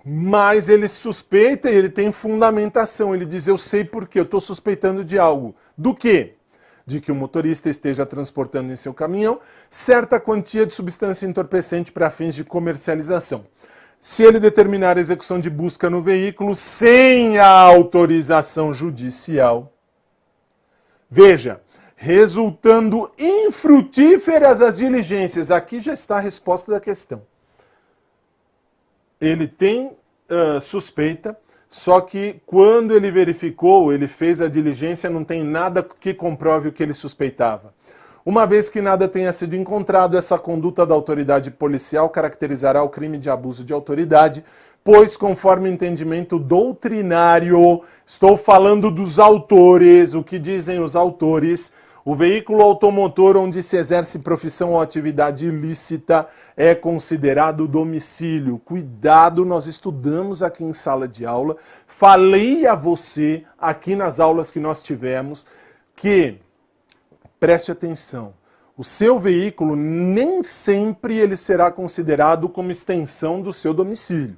Mas ele suspeita e ele tem fundamentação. Ele diz, eu sei porque eu estou suspeitando de algo. Do quê? De que o motorista esteja transportando em seu caminhão certa quantia de substância entorpecente para fins de comercialização. Se ele determinar a execução de busca no veículo sem a autorização judicial, veja, resultando infrutíferas as diligências. Aqui já está a resposta da questão. Ele tem suspeita, só que quando ele verificou, ele fez a diligência, não tem nada que comprove o que ele suspeitava. Uma vez que nada tenha sido encontrado, essa conduta da autoridade policial caracterizará o crime de abuso de autoridade, pois, conforme o entendimento doutrinário, estou falando dos autores, o que dizem os autores, o veículo automotor onde se exerce profissão ou atividade ilícita é considerado domicílio. Cuidado, nós estudamos aqui em sala de aula, falei a você aqui nas aulas que nós tivemos que, preste atenção, o seu veículo nem sempre ele será considerado como extensão do seu domicílio.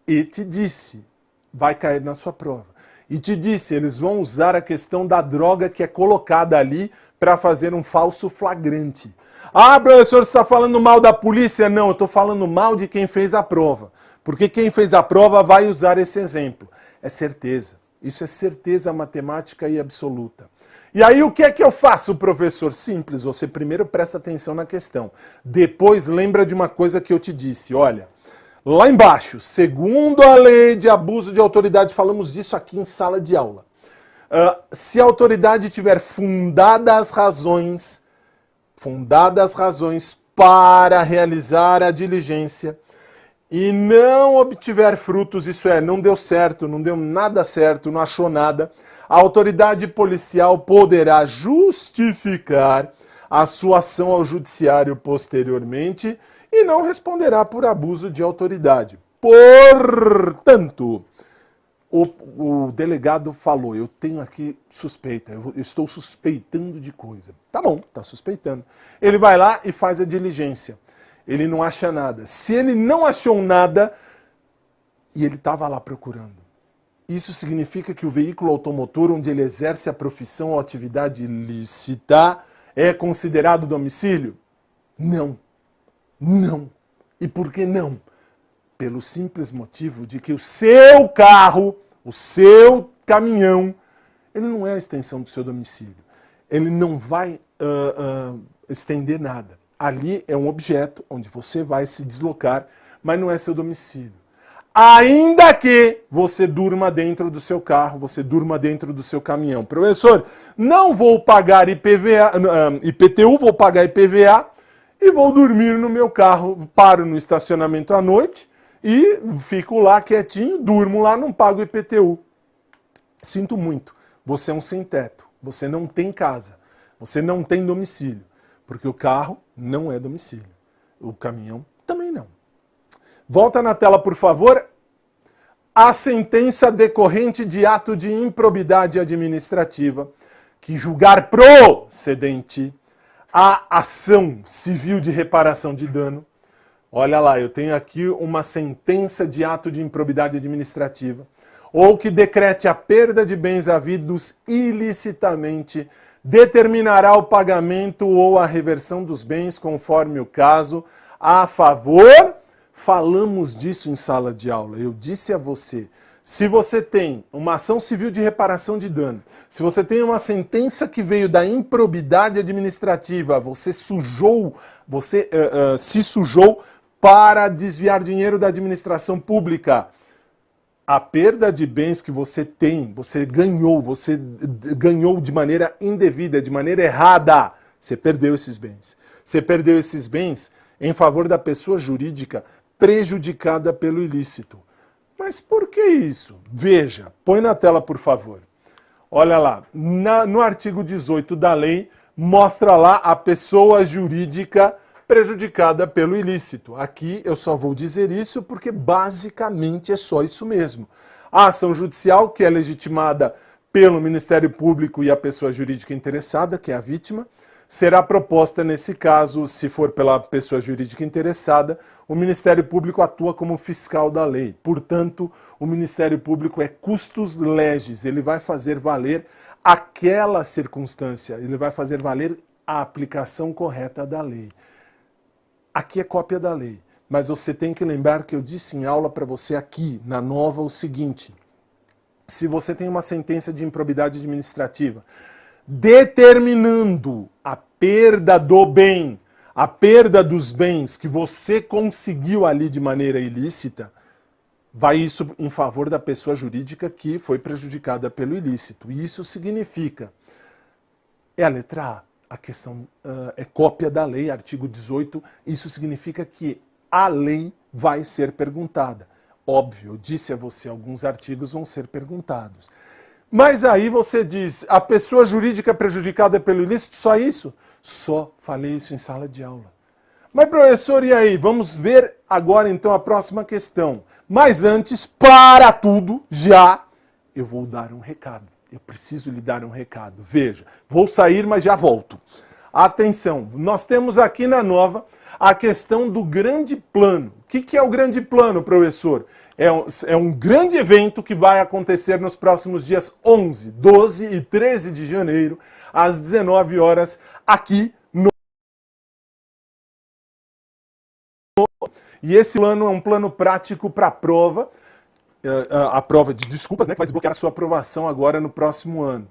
E te disse, vai cair na sua prova. E te disse, eles vão usar a questão da droga que é colocada ali para fazer um falso flagrante. Ah, professor, você está falando mal da polícia? Não, eu estou falando mal de quem fez a prova. Porque quem fez a prova vai usar esse exemplo. É certeza. Isso é certeza matemática e absoluta. E aí o que é que eu faço, professor? Simples, você primeiro presta atenção na questão. Depois lembra de uma coisa que eu te disse, olha. Lá embaixo, segundo a lei de abuso de autoridade, falamos disso aqui em sala de aula. Se a autoridade tiver fundadas razões para realizar a diligência e não obtiver frutos, isso é, não deu certo, não deu nada certo, não achou nada, a autoridade policial poderá justificar a sua ação ao judiciário posteriormente e não responderá por abuso de autoridade. Portanto, o delegado falou, eu tenho aqui suspeita, eu estou suspeitando de coisa. Tá bom, tá suspeitando. Ele vai lá e faz a diligência. Ele não acha nada. Se ele não achou nada, e ele estava lá procurando, isso significa que o veículo automotor onde ele exerce a profissão ou atividade ilícita é considerado domicílio? Não. Não. E por que não? Pelo simples motivo de que o seu carro, o seu caminhão, ele não é a extensão do seu domicílio. Ele não vai estender nada. Ali é um objeto onde você vai se deslocar, mas não é seu domicílio. ainda que você durma dentro do seu carro, você durma dentro do seu caminhão. Professor, não vou pagar IPTU, vou pagar IPVA e vou dormir no meu carro, paro no estacionamento à noite e fico lá quietinho, durmo lá, não pago IPTU. Sinto muito, você é um sem-teto, você não tem casa, você não tem domicílio, porque o carro não é domicílio, o caminhão também não. Volta na tela, por favor. A sentença decorrente de ato de improbidade administrativa que julgar procedente a ação civil de reparação de dano. Olha lá, eu tenho aqui uma sentença de ato de improbidade administrativa ou que decrete a perda de bens havidos ilicitamente, determinará o pagamento ou a reversão dos bens conforme o caso a favor. Falamos disso em sala de aula. Eu disse a você, se você tem uma ação civil de reparação de dano, se você tem uma sentença que veio da improbidade administrativa, você se sujou para desviar dinheiro da administração pública, a perda de bens que você tem, você ganhou de maneira indevida, de maneira errada, você perdeu esses bens. Você perdeu esses bens em favor da pessoa jurídica prejudicada pelo ilícito. Mas por que isso? Veja, põe na tela, por favor. Olha lá, no artigo 18 da lei, mostra lá a pessoa jurídica prejudicada pelo ilícito. Aqui eu só vou dizer isso porque basicamente é só isso mesmo. A ação judicial, que é legitimada pelo Ministério Público e a pessoa jurídica interessada, que é a vítima, será proposta nesse caso, se for pela pessoa jurídica interessada, o Ministério Público atua como fiscal da lei. Portanto, o Ministério Público é custos legis, ele vai fazer valer aquela circunstância, ele vai fazer valer a aplicação correta da lei. Aqui é cópia da lei, mas você tem que lembrar que eu disse em aula para você aqui, na nova, o seguinte: se você tem uma sentença de improbidade administrativa determinando a perda do bem, a perda dos bens que você conseguiu ali de maneira ilícita, vai isso em favor da pessoa jurídica que foi prejudicada pelo ilícito. E isso significa, é a letra A questão é cópia da lei, artigo 18, isso significa que a lei vai ser perguntada. Óbvio, eu disse a você, alguns artigos vão ser perguntados. Mas aí você diz, a pessoa jurídica prejudicada pelo ilícito, só isso? Só falei isso em sala de aula. Mas professor, e aí? Vamos ver agora então a próxima questão. Mas antes, para tudo, já, eu vou dar um recado. Eu preciso lhe dar um recado. Veja, vou sair, mas já volto. Atenção, nós temos aqui na nova a questão do grande plano. O que é o grande plano, professor? É um grande evento que vai acontecer nos próximos dias 11, 12 e 13 de janeiro, às 19 horas, aqui no... E esse plano é um plano prático para a prova de desculpas, né, que vai desbloquear a sua aprovação agora no próximo ano.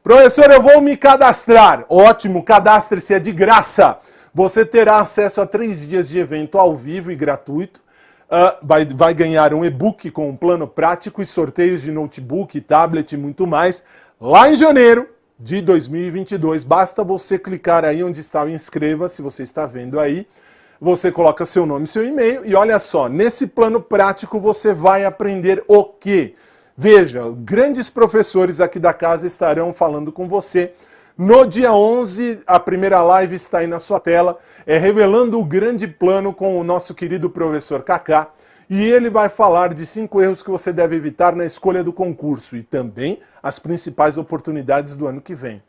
Professor, eu vou me cadastrar. Ótimo, cadastre-se, é de graça. Você terá acesso a 3 dias de evento ao vivo e gratuito. Vai ganhar um e-book com um plano prático e sorteios de notebook, tablet e muito mais lá em janeiro de 2022. Basta você clicar aí onde está o inscreva-se, você está vendo aí. Você coloca seu nome e seu e-mail e olha só, nesse plano prático você vai aprender o quê? Veja, grandes professores aqui da casa estarão falando com você. No dia 11, a primeira live está aí na sua tela, revelando o grande plano com o nosso querido professor Kaká. E ele vai falar de 5 erros que você deve evitar na escolha do concurso e também as principais oportunidades do ano que vem.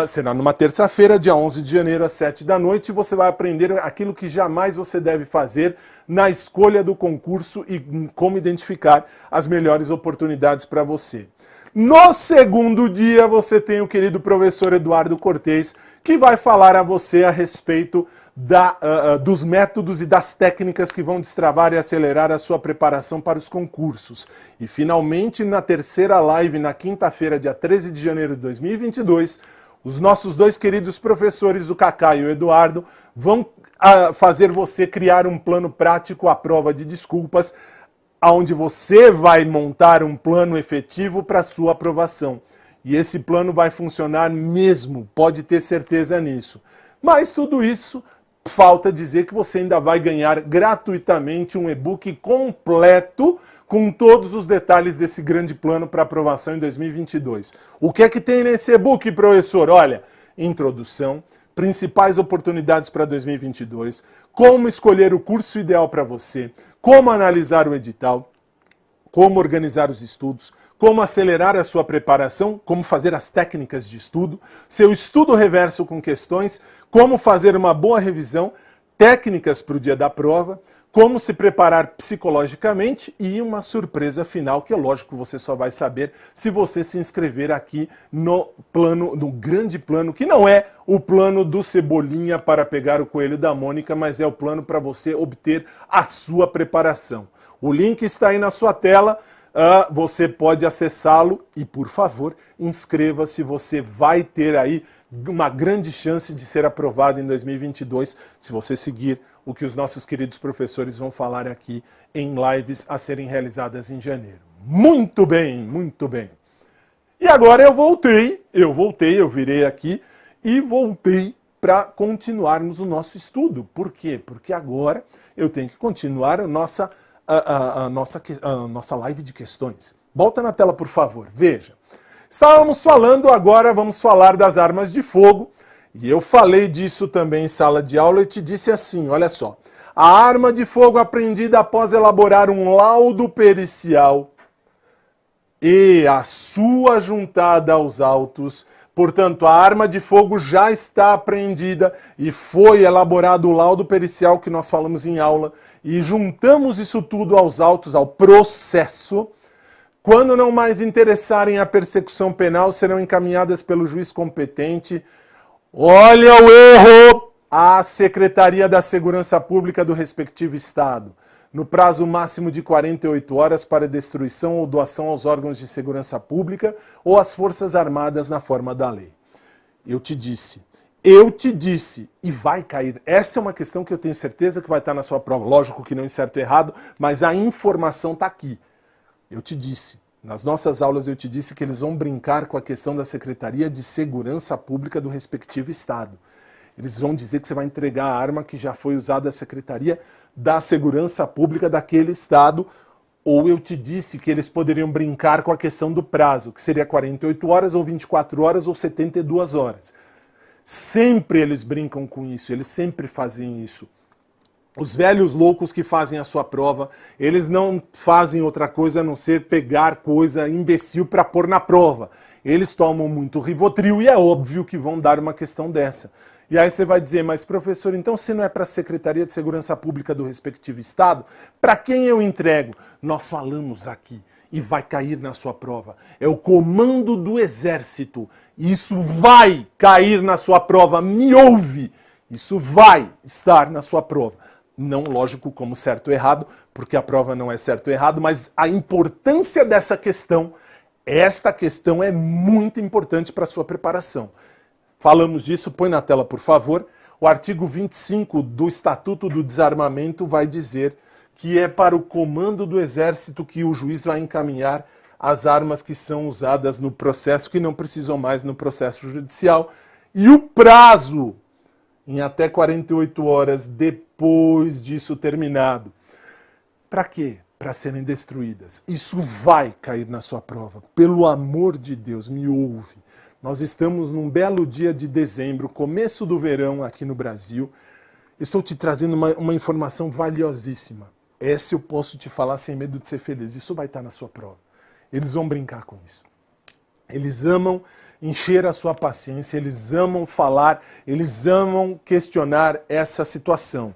Será numa terça-feira, dia 11 de janeiro, às 7 da noite, e você vai aprender aquilo que jamais você deve fazer na escolha do concurso e como identificar as melhores oportunidades para você. No segundo dia, você tem o querido professor Eduardo Cortez, que vai falar a você a respeito dos métodos e das técnicas que vão destravar e acelerar a sua preparação para os concursos. E, finalmente, na terceira live, na quinta-feira, dia 13 de janeiro de 2022, os nossos 2 queridos professores, o Kaká e o Eduardo, vão fazer você criar um plano prático à prova de desculpas, onde você vai montar um plano efetivo para sua aprovação. E esse plano vai funcionar mesmo, pode ter certeza nisso. Mas tudo isso, falta dizer que você ainda vai ganhar gratuitamente um e-book completo com todos os detalhes desse grande plano para aprovação em 2022. O que é que tem nesse e-book, professor? Olha, introdução, principais oportunidades para 2022, como escolher o curso ideal para você, como analisar o edital, como organizar os estudos, como acelerar a sua preparação, como fazer as técnicas de estudo, seu estudo reverso com questões, como fazer uma boa revisão, técnicas para o dia da prova, como se preparar psicologicamente e uma surpresa final, que é lógico você só vai saber se você se inscrever aqui no plano, no grande plano, que não é o plano do Cebolinha para pegar o coelho da Mônica, mas é o plano para você obter a sua preparação. O link está aí na sua tela, você pode acessá-lo e, por favor, inscreva-se, você vai ter aí uma grande chance de ser aprovado em 2022, se você seguir o que os nossos queridos professores vão falar aqui em lives a serem realizadas em janeiro. Muito bem, muito bem. E agora eu virei aqui e voltei para continuarmos o nosso estudo. Por quê? Porque agora eu tenho que continuar a nossa live de questões. Volta na tela, por favor. Veja. Estávamos falando, agora vamos falar das armas de fogo. E eu falei disso também em sala de aula e te disse assim, olha só. A arma de fogo apreendida após elaborar um laudo pericial e a sua juntada aos autos. Portanto, a arma de fogo já está apreendida e foi elaborado o laudo pericial que nós falamos em aula. E juntamos isso tudo aos autos, ao processo. Quando não mais interessarem a persecução penal, serão encaminhadas pelo juiz competente. Olha o erro! À Secretaria da Segurança Pública do respectivo Estado, no prazo máximo de 48 horas para destruição ou doação aos órgãos de segurança pública ou às Forças Armadas na forma da lei. Eu te disse, e vai cair. Essa é uma questão que eu tenho certeza que vai estar na sua prova. Lógico que não em certo e errado, mas a informação está aqui. Eu te disse, nas nossas aulas eu te disse que eles vão brincar com a questão da Secretaria de Segurança Pública do respectivo Estado. Eles vão dizer que você vai entregar a arma que já foi usada à Secretaria da Segurança Pública daquele Estado, ou eu te disse que eles poderiam brincar com a questão do prazo, que seria 48 horas, ou 24 horas, ou 72 horas. Sempre eles brincam com isso, eles sempre fazem isso. Os velhos loucos que fazem a sua prova, eles não fazem outra coisa a não ser pegar coisa imbecil para pôr na prova. Eles tomam muito Rivotril e é óbvio que vão dar uma questão dessa. E aí você vai dizer, mas professor, então se não é para a Secretaria de Segurança Pública do respectivo Estado, para quem eu entrego? Nós falamos aqui e vai cair na sua prova. É o Comando do Exército. Isso vai cair na sua prova, me ouve. Isso vai estar na sua prova. Não, lógico, como certo ou errado, porque a prova não é certo ou errado, mas a importância dessa questão, esta questão é muito importante para a sua preparação. Falamos disso, põe na tela, por favor. O artigo 25 do Estatuto do Desarmamento vai dizer que é para o Comando do Exército que o juiz vai encaminhar as armas que são usadas no processo, que não precisam mais no processo judicial. E o prazo, em até 48 horas depois disso terminado. Para quê? Para serem destruídas. Isso vai cair na sua prova. Pelo amor de Deus, me ouve. Nós estamos num belo dia de dezembro, começo do verão aqui no Brasil. Estou te trazendo uma informação valiosíssima. Essa eu posso te falar sem medo de ser feliz. Isso vai estar na sua prova. Eles vão brincar com isso. Eles amam encher a sua paciência, eles amam falar, eles amam questionar essa situação.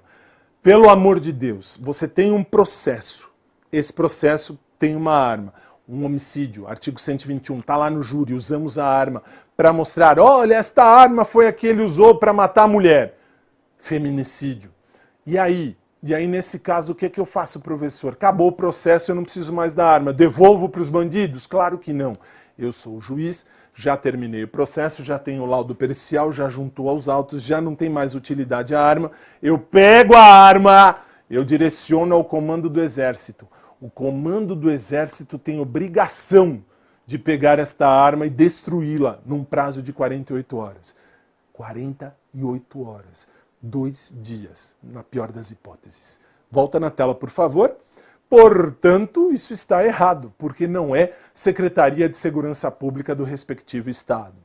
Pelo amor de Deus, você tem um processo. Esse processo tem uma arma. Um homicídio, artigo 121, está lá no júri, usamos a arma para mostrar, olha, esta arma foi a que ele usou para matar a mulher. Feminicídio. E aí, nesse caso, o que é que eu faço, professor? Acabou o processo, eu não preciso mais da arma. Devolvo para os bandidos? Claro que não. Eu sou o juiz, já terminei o processo, já tenho o laudo pericial, já juntou aos autos, já não tem mais utilidade a arma. Eu pego a arma, eu direciono ao Comando do Exército. O comando do Exército tem obrigação de pegar esta arma e destruí-la num prazo de 48 horas. 48 horas. 2 dias, na pior das hipóteses. Volta na tela, por favor. Portanto, isso está errado, porque não é Secretaria de Segurança Pública do respectivo Estado.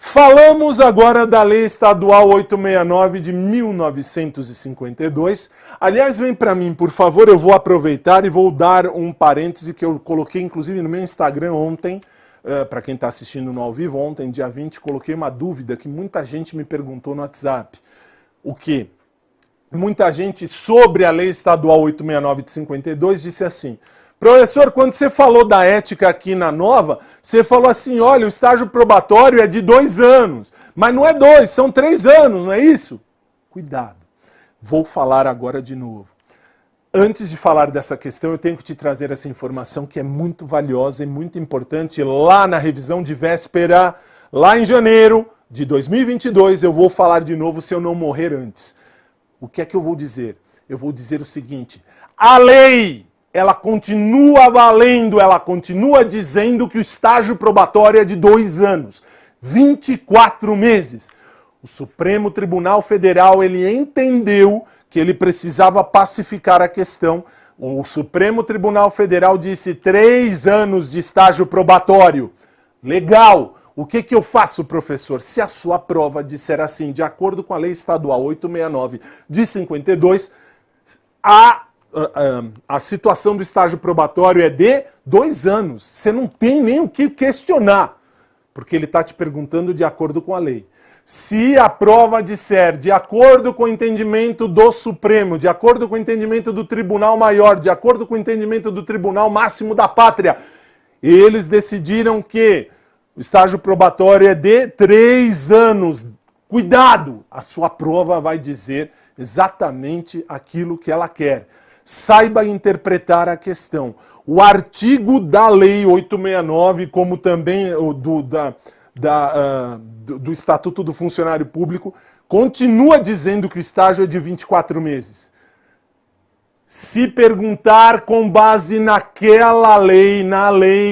Falamos agora da Lei Estadual 869 de 1952. Aliás, vem para mim, por favor, eu vou aproveitar e vou dar um parêntese que eu coloquei, inclusive, no meu Instagram ontem, para quem está assistindo no ao vivo, ontem, dia 20, coloquei uma dúvida que muita gente me perguntou no WhatsApp. O quê? Muita gente sobre a Lei Estadual 869 de 52 disse assim: professor, quando você falou da ética aqui na nova, você falou assim, olha, o estágio probatório é de 2 anos, mas não é 2, são 3 anos, não é isso? Cuidado, vou falar agora de novo. Antes de falar dessa questão, eu tenho que te trazer essa informação que é muito valiosa e muito importante. Lá na revisão de véspera, lá em janeiro de 2022, eu vou falar de novo se eu não morrer antes. O que é que eu vou dizer? Eu vou dizer o seguinte: a lei, ela continua valendo, ela continua dizendo que o estágio probatório é de 2 anos, 24 meses. O Supremo Tribunal Federal, ele entendeu que ele precisava pacificar a questão. O Supremo Tribunal Federal disse 3 anos de estágio probatório. Legal! O que eu faço, professor? Se a sua prova disser assim, de acordo com a Lei Estadual 869 de 52, a situação do estágio probatório é de 2 anos. Você não tem nem o que questionar, porque ele está te perguntando de acordo com a lei. Se a prova disser, de acordo com o entendimento do Supremo, de acordo com o entendimento do Tribunal Maior, de acordo com o entendimento do Tribunal Máximo da Pátria, eles decidiram que o estágio probatório é de 3 anos. Cuidado! A sua prova vai dizer exatamente aquilo que ela quer. Saiba interpretar a questão. O artigo da Lei 869, como também o do Estatuto do Funcionário Público, continua dizendo que o estágio é de 24 meses. Se perguntar com base naquela lei,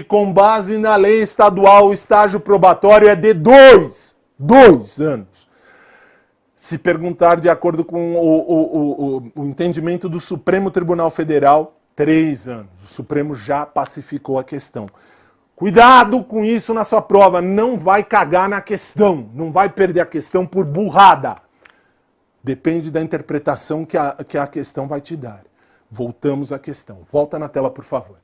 com base na lei estadual, o estágio probatório é de 2 anos. Se perguntar de acordo com o entendimento do Supremo Tribunal Federal, 3 anos. O Supremo já pacificou a questão. Cuidado com isso na sua prova, não vai cagar na questão, não vai perder a questão por burrada. Depende da interpretação que a questão vai te dar. Voltamos à questão. Volta na tela, por favor.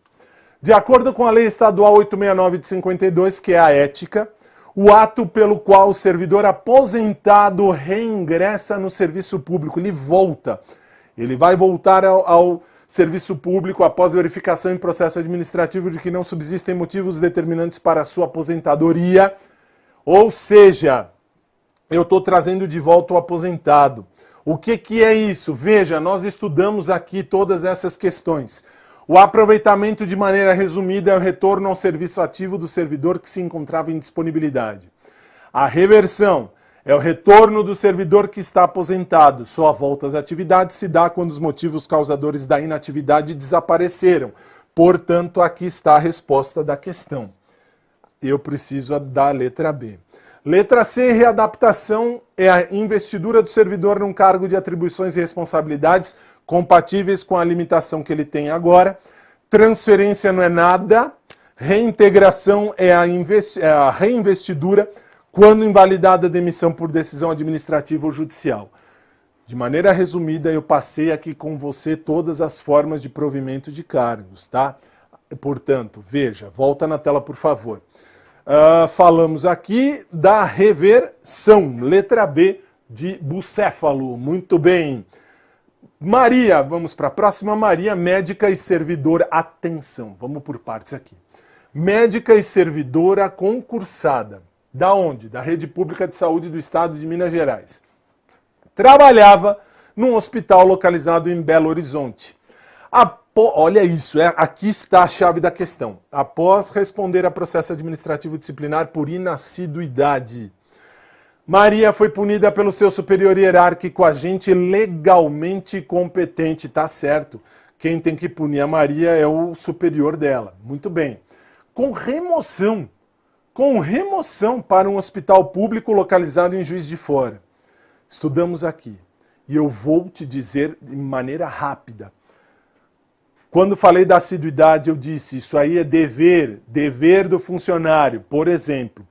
De acordo com a Lei Estadual 869 de 52, que é a ética, o ato pelo qual o servidor aposentado reingressa no serviço público, ele volta. Ele vai voltar ao serviço público após verificação em processo administrativo de que não subsistem motivos determinantes para a sua aposentadoria. Ou seja, eu estou trazendo de volta o aposentado. O que é isso? Veja, nós estudamos aqui todas essas questões. O aproveitamento, de maneira resumida, é o retorno ao serviço ativo do servidor que se encontrava em disponibilidade. A reversão é o retorno do servidor que está aposentado. Sua volta às atividades se dá quando os motivos causadores da inatividade desapareceram. Portanto, aqui está a resposta da questão. Eu preciso da letra B. Letra C, readaptação é a investidura do servidor num cargo de atribuições e responsabilidades compatíveis com a limitação que ele tem agora. Transferência não é nada. Reintegração é a reinvestidura quando invalidada a demissão por decisão administrativa ou judicial. De maneira resumida, eu passei aqui com você todas as formas de provimento de cargos, tá? Portanto, veja, volta na tela, por favor. Falamos aqui da reversão, letra B de bucéfalo. Muito bem. Maria, vamos para a próxima. Maria, médica e servidora. Atenção, vamos por partes aqui. Médica e servidora concursada. Da onde? Da Rede Pública de Saúde do Estado de Minas Gerais. Trabalhava num hospital localizado em Belo Horizonte. Olha isso, aqui está a chave da questão. Após responder a processo administrativo disciplinar por inassiduidade, Maria foi punida pelo seu superior hierárquico, agente legalmente competente, tá certo? quem tem que punir a Maria é o superior dela. Muito bem. Com remoção para um hospital público localizado em Juiz de Fora. Estudamos aqui. E eu vou te dizer de maneira rápida. Quando falei da assiduidade, eu disse, isso aí é dever do funcionário. Por exemplo,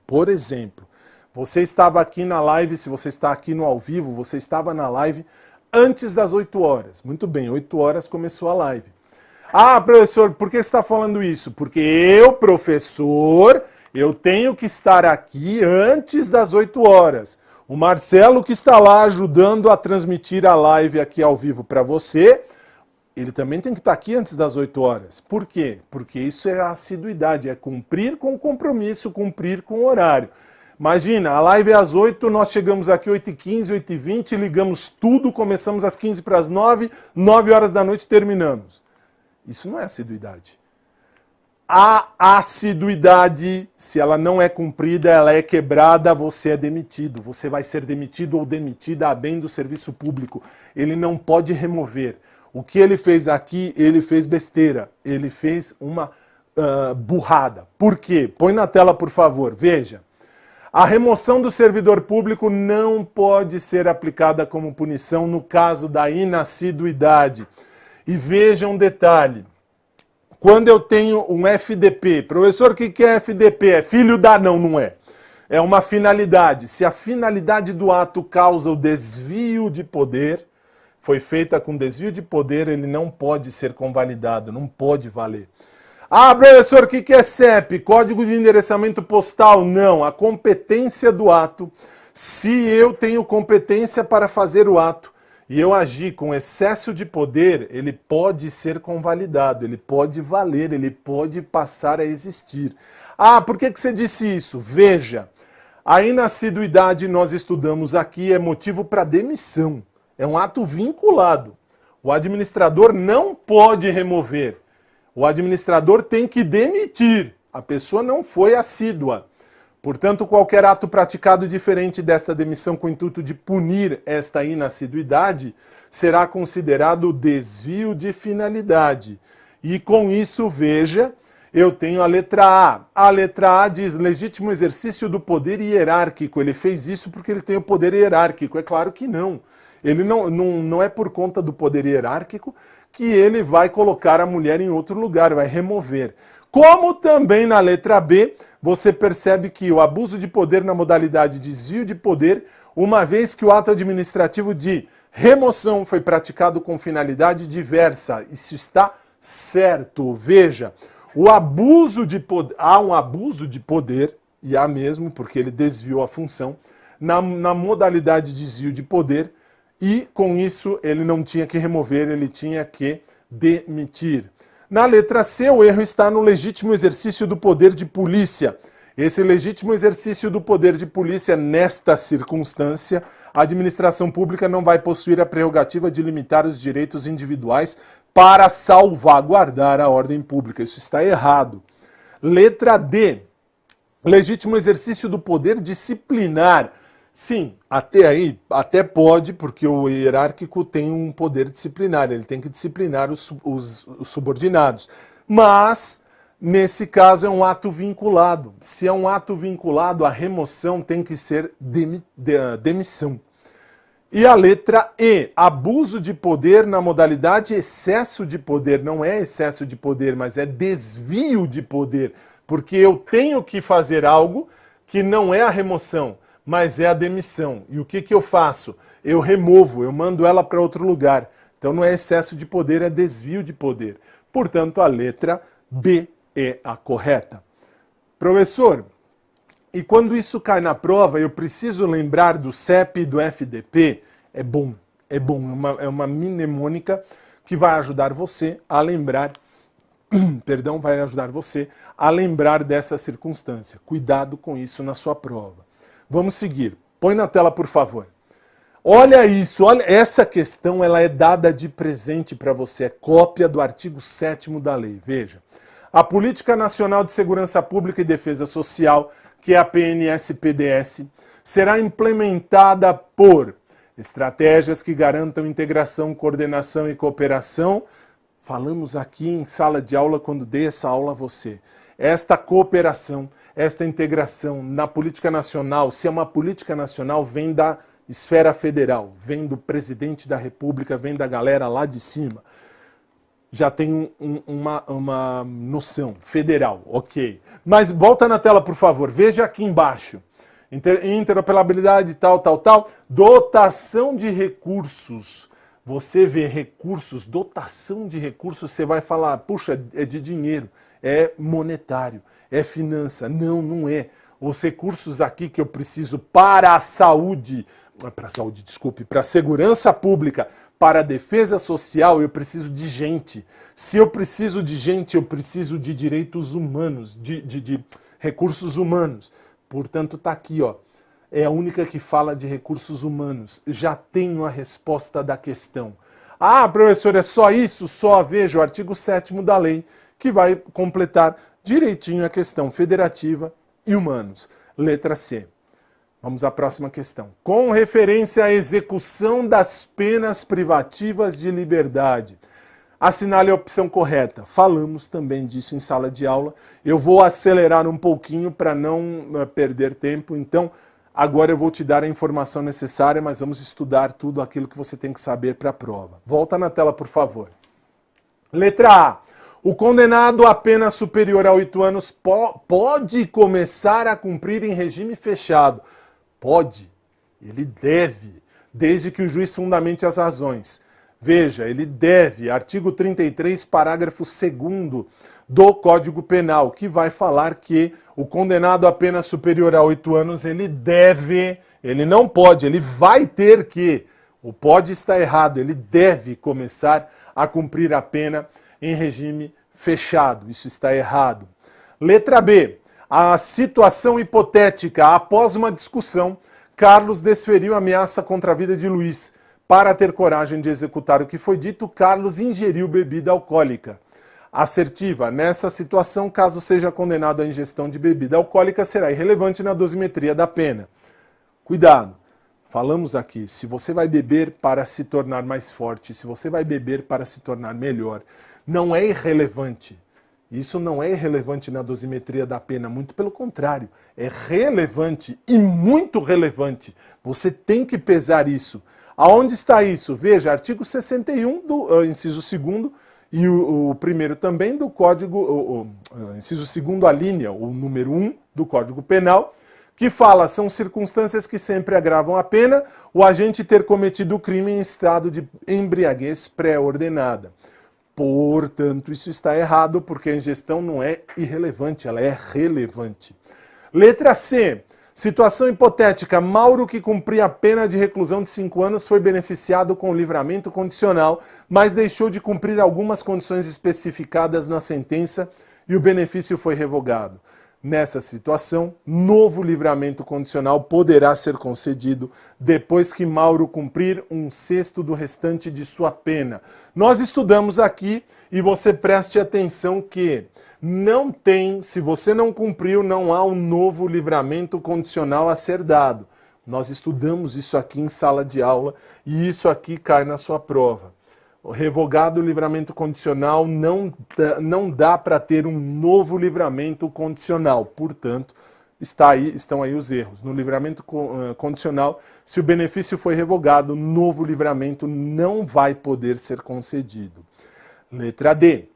você estava aqui na live, se você está aqui no ao vivo, você estava na live antes das 8 horas. Muito bem, 8 horas começou a live. Ah, professor, por que você está falando isso? Porque eu, professor, eu tenho que estar aqui antes das 8 horas. O Marcelo, que está lá ajudando a transmitir a live aqui ao vivo para você, ele também tem que estar aqui antes das 8 horas. Por quê? Porque isso é assiduidade, é cumprir com o compromisso, cumprir com o horário. Imagina, a live é às 8, nós chegamos aqui 8h15, 8h20, ligamos tudo, começamos às 15 para as 9, 9 horas da noite terminamos. Isso não é assiduidade. A assiduidade, se ela não é cumprida, ela é quebrada, você é demitido. Você vai ser demitido ou demitida a bem do serviço público. Ele não pode remover. O que ele fez aqui, ele fez besteira. Ele fez uma burrada. Por quê? Põe na tela, por favor. Veja. A remoção do servidor público não pode ser aplicada como punição no caso da inassiduidade. E veja um detalhe. Quando eu tenho um FDP, professor, o que é FDP? É filho da... Não é. É uma finalidade. Se a finalidade do ato causa o desvio de poder, foi feita com desvio de poder, ele não pode ser convalidado, não pode valer. Ah, professor, o que é CEP? Código de endereçamento postal? Não. A competência do ato. Se eu tenho competência para fazer o ato, e eu agir com excesso de poder, ele pode ser convalidado, ele pode valer, ele pode passar a existir. Ah, por que você disse isso? Veja, a inassiduidade nós estudamos aqui é motivo para demissão. É um ato vinculado. O administrador não pode remover. O administrador tem que demitir. A pessoa não foi assídua. Portanto, qualquer ato praticado diferente desta demissão com o intuito de punir esta inassiduidade será considerado desvio de finalidade. E com isso, veja, eu tenho a letra A. A letra A diz legítimo exercício do poder hierárquico. Ele fez isso porque ele tem o poder hierárquico. É claro que não. Ele não é por conta do poder hierárquico que ele vai colocar a mulher em outro lugar, vai remover. Como também na letra B, você percebe que o abuso de poder na modalidade de desvio de poder, uma vez que o ato administrativo de remoção foi praticado com finalidade diversa. Isso está certo. Veja, o abuso de poder, há um abuso de poder, e há mesmo, porque ele desviou a função, na modalidade de desvio de poder, e com isso ele não tinha que remover, ele tinha que demitir. Na letra C, o erro está no legítimo exercício do poder de polícia. Esse legítimo exercício do poder de polícia, nesta circunstância, a administração pública não vai possuir a prerrogativa de limitar os direitos individuais para salvaguardar a ordem pública. Isso está errado. Letra D, legítimo exercício do poder disciplinar. Sim, até aí, até pode, porque o hierárquico tem um poder disciplinar, ele tem que disciplinar os subordinados. Mas, nesse caso, é um ato vinculado. Se é um ato vinculado, a remoção tem que ser demissão. E a letra E, abuso de poder na modalidade excesso de poder. Não é excesso de poder, mas é desvio de poder. Porque eu tenho que fazer algo que não é a remoção, mas é a demissão. E o que eu faço? Eu removo, eu mando ela para outro lugar. Então não é excesso de poder, é desvio de poder. Portanto, a letra B é a correta. Professor, e quando isso cai na prova, eu preciso lembrar do CEP e do FDP? É bom, é uma mnemônica que vai ajudar você a lembrar, vai ajudar você a lembrar dessa circunstância. Cuidado com isso na sua prova. Vamos seguir. Põe na tela, por favor. Olha isso, olha, essa questão ela é dada de presente para você, é cópia do artigo 7º da lei. Veja, a Política Nacional de Segurança Pública e Defesa Social, que é a PNS-PDS, será implementada por estratégias que garantam integração, coordenação e cooperação, Falamos aqui em sala de aula, quando dei essa aula a você. Esta cooperação, esta integração na política nacional, se é uma política nacional, vem da esfera federal, vem do presidente da República, vem da galera lá de cima. Já tem uma noção federal, ok. Mas volta na tela, por favor, veja aqui embaixo. Interoperabilidade, tal. Dotação de recursos. Você vê recursos, dotação de recursos, você vai falar, puxa, é de dinheiro, é monetário, é finança. Não, não é. Os recursos aqui que eu preciso para a saúde, para a segurança pública, para a defesa social, eu preciso de gente. Se eu preciso de gente, eu preciso de direitos humanos, de recursos humanos. Portanto, está aqui, ó. É a única que fala de recursos humanos. Já tenho a resposta da questão. Ah, professor, é só isso? Só veja o artigo 7º da lei, que vai completar direitinho a questão federativa e humanos. Letra C. Vamos à próxima questão. Com referência à execução das penas privativas de liberdade. Assinale a opção correta. Falamos também disso em sala de aula. Eu vou acelerar um pouquinho para não perder tempo. Então, agora eu vou te dar a informação necessária, mas vamos estudar tudo aquilo que você tem que saber para a prova. Volta na tela, por favor. Letra A. O condenado a pena superior a 8 anos pode começar a cumprir em regime fechado. Pode. Ele deve, desde que o juiz fundamente as razões. Veja, ele deve, artigo 33, parágrafo 2º do Código Penal, que vai falar que o condenado a pena superior a 8 anos, ele deve, ele não pode, ele vai ter que, o pode está errado, ele deve começar a cumprir a pena em regime fechado, isso está errado. Letra B, a situação hipotética, após uma discussão, Carlos desferiu ameaça contra a vida de Luiz. Para ter coragem de executar o que foi dito, Carlos ingeriu bebida alcoólica. Assertiva. Nessa situação, caso seja condenado à ingestão de bebida alcoólica, será irrelevante na dosimetria da pena. Cuidado. Falamos aqui, se você vai beber para se tornar mais forte, se você vai beber para se tornar melhor, não é irrelevante. Isso não é irrelevante na dosimetria da pena, muito pelo contrário. É relevante e muito relevante. Você tem que pesar isso. Aonde está isso? Veja, artigo 61 do inciso 2º e o primeiro também do Código, inciso 2º, a linha, o número 1 do Código Penal, que fala, são circunstâncias que sempre agravam a pena o agente ter cometido o crime em estado de embriaguez pré-ordenada. Portanto, isso está errado, porque a ingestão não é irrelevante, ela é relevante. Letra C. Situação hipotética. Mauro, que cumpria a pena de reclusão de 5 anos, foi beneficiado com livramento condicional, mas deixou de cumprir algumas condições especificadas na sentença e o benefício foi revogado. Nessa situação, novo livramento condicional poderá ser concedido depois que Mauro cumprir 1/6 do restante de sua pena. Nós estudamos aqui e você preste atenção que não tem, se você não cumpriu, não há um novo livramento condicional a ser dado. Nós estudamos isso aqui em sala de aula e isso aqui cai na sua prova. O revogado livramento condicional não dá para ter um novo livramento condicional. Portanto, estão aí os erros. No livramento condicional, se o benefício foi revogado, novo livramento não vai poder ser concedido. Letra D.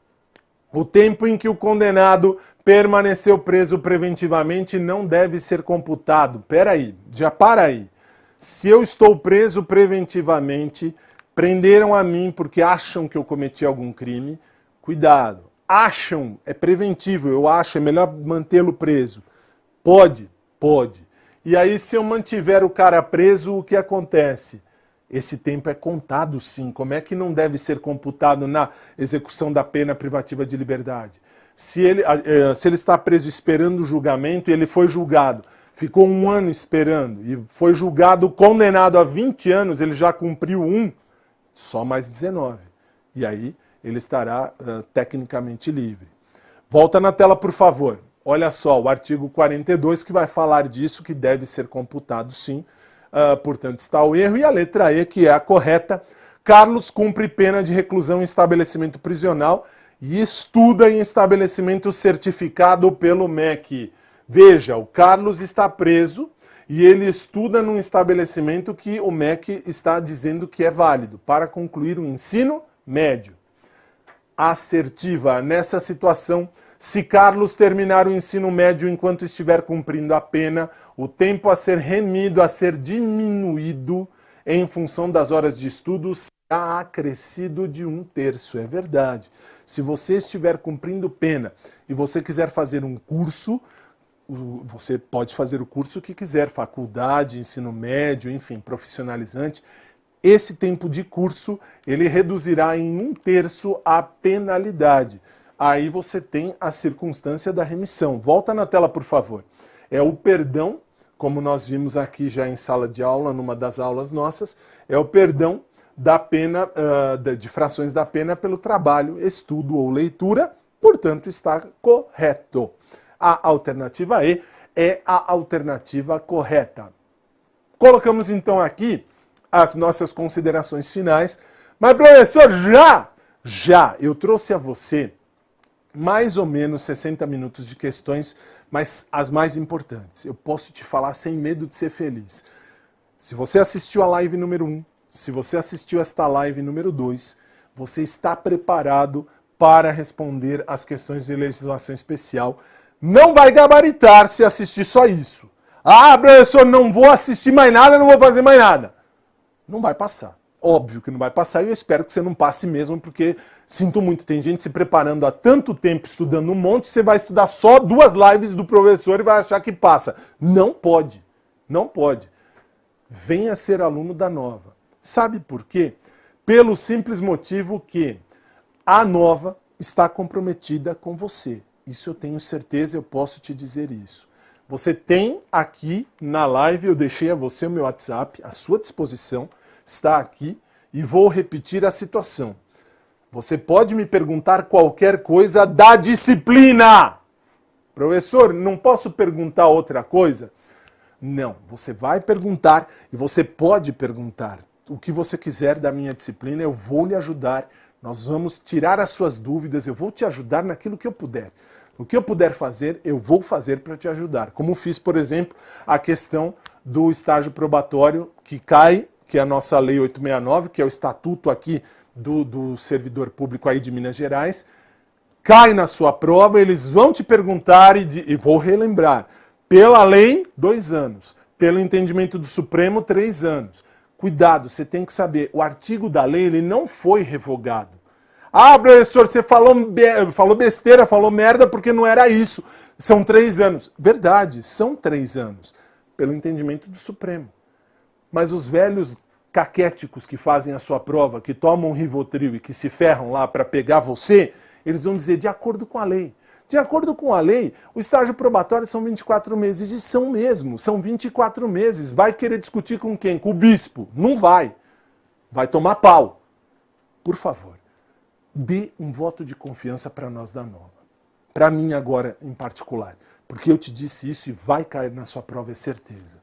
O tempo em que o condenado permaneceu preso preventivamente não deve ser computado. Peraí, já para aí. Se eu estou preso preventivamente, prenderam a mim porque acham que eu cometi algum crime, cuidado. Acham, é preventivo, eu acho, é melhor mantê-lo preso. Pode? Pode. E aí, se eu mantiver o cara preso, o que acontece? Esse tempo é contado sim. Como é que não deve ser computado na execução da pena privativa de liberdade? Se ele está preso esperando o julgamento e ele foi julgado, ficou 1 ano esperando e foi julgado, condenado a 20 anos, ele já cumpriu 1, só mais 19. E aí ele estará tecnicamente livre. Volta na tela, por favor. Olha só, o artigo 42 que vai falar disso, que deve ser computado sim. Portanto, está o erro. E a letra E, que é a correta. Carlos cumpre pena de reclusão em estabelecimento prisional e estuda em estabelecimento certificado pelo MEC. Veja, o Carlos está preso e ele estuda num estabelecimento que o MEC está dizendo que é válido para concluir o ensino médio. Assertiva. Nessa situação, se Carlos terminar o ensino médio enquanto estiver cumprindo a pena, o tempo a ser remido, a ser diminuído em função das horas de estudo, será acrescido de 1/3. É verdade. Se você estiver cumprindo pena e você quiser fazer um curso, você pode fazer o curso que quiser, faculdade, ensino médio, enfim, profissionalizante. Esse tempo de curso, ele reduzirá em 1/3 a penalidade. Aí você tem a circunstância da remissão. Volta na tela, por favor. É o perdão, como nós vimos aqui já em sala de aula, numa das aulas nossas, é o perdão da pena, de frações da pena pelo trabalho, estudo ou leitura, portanto está correto. A alternativa E é a alternativa correta. Colocamos então aqui as nossas considerações finais. Mas, professor, já eu trouxe a você mais ou menos 60 minutos de questões, mas as mais importantes. Eu posso te falar sem medo de ser feliz. Se você assistiu a live número 1, se você assistiu esta live número 2, você está preparado para responder as questões de legislação especial. Não vai gabaritar se assistir só isso. Ah, professor, não vou assistir mais nada, não vou fazer mais nada. Não vai passar. Óbvio que não vai passar e eu espero que você não passe mesmo, porque sinto muito, tem gente se preparando há tanto tempo, estudando um monte, você vai estudar só 2 lives do professor e vai achar que passa. Não pode. Não pode. Venha ser aluno da Nova. Sabe por quê? Pelo simples motivo que a Nova está comprometida com você. Isso eu tenho certeza, eu posso te dizer isso. Você tem aqui na live, eu deixei a você o meu WhatsApp à sua disposição, está aqui e vou repetir a situação. Você pode me perguntar qualquer coisa da disciplina. Professor, não posso perguntar outra coisa? Não, você vai perguntar e você pode perguntar o que você quiser da minha disciplina, eu vou lhe ajudar. Nós vamos tirar as suas dúvidas, eu vou te ajudar naquilo que eu puder. O que eu puder fazer, eu vou fazer para te ajudar. Como fiz, por exemplo, a questão do estágio probatório que cai, que é a nossa Lei 869, que é o estatuto aqui do servidor público aí de Minas Gerais, cai na sua prova, eles vão te perguntar e vou relembrar. Pela lei, 2 anos. Pelo entendimento do Supremo, 3 anos. Cuidado, você tem que saber, o artigo da lei ele não foi revogado. Ah, professor, você falou besteira, falou merda porque não era isso. São 3 anos. Verdade, são 3 anos. Pelo entendimento do Supremo. Mas os velhos caquéticos que fazem a sua prova, que tomam Rivotril e que se ferram lá para pegar você, eles vão dizer de acordo com a lei. De acordo com a lei, o estágio probatório são 24 meses. E são mesmo, são 24 meses. Vai querer discutir com quem? Com o bispo? Não vai. Vai tomar pau. Por favor. Dê um voto de confiança para nós da Nova. Para mim agora em particular. Porque eu te disse isso e vai cair na sua prova, é certeza.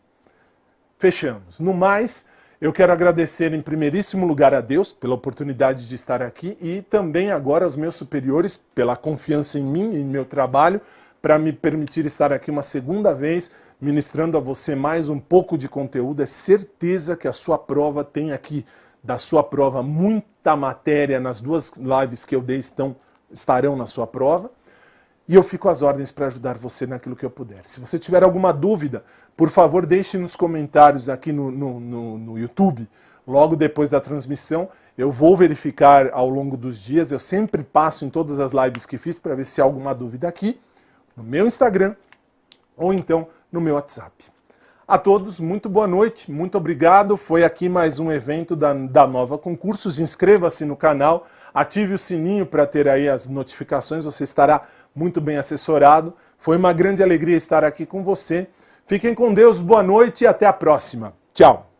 Fechamos. No mais, eu quero agradecer em primeiríssimo lugar a Deus pela oportunidade de estar aqui e também agora aos meus superiores pela confiança em mim e em meu trabalho para me permitir estar aqui uma segunda vez ministrando a você mais um pouco de conteúdo. É certeza que a sua prova tem aqui da sua prova muita matéria, nas 2 lives que eu dei estarão na sua prova. E eu fico às ordens para ajudar você naquilo que eu puder. Se você tiver alguma dúvida, por favor, deixe nos comentários aqui no YouTube, logo depois da transmissão. Eu vou verificar ao longo dos dias, eu sempre passo em todas as lives que fiz para ver se há alguma dúvida aqui, no meu Instagram ou então no meu WhatsApp. A todos, muito boa noite, muito obrigado. Foi aqui mais um evento da Nova Concursos. Inscreva-se no canal, ative o sininho para ter aí as notificações, você estará muito bem assessorado. Foi uma grande alegria estar aqui com você. Fiquem com Deus, boa noite e até a próxima. Tchau!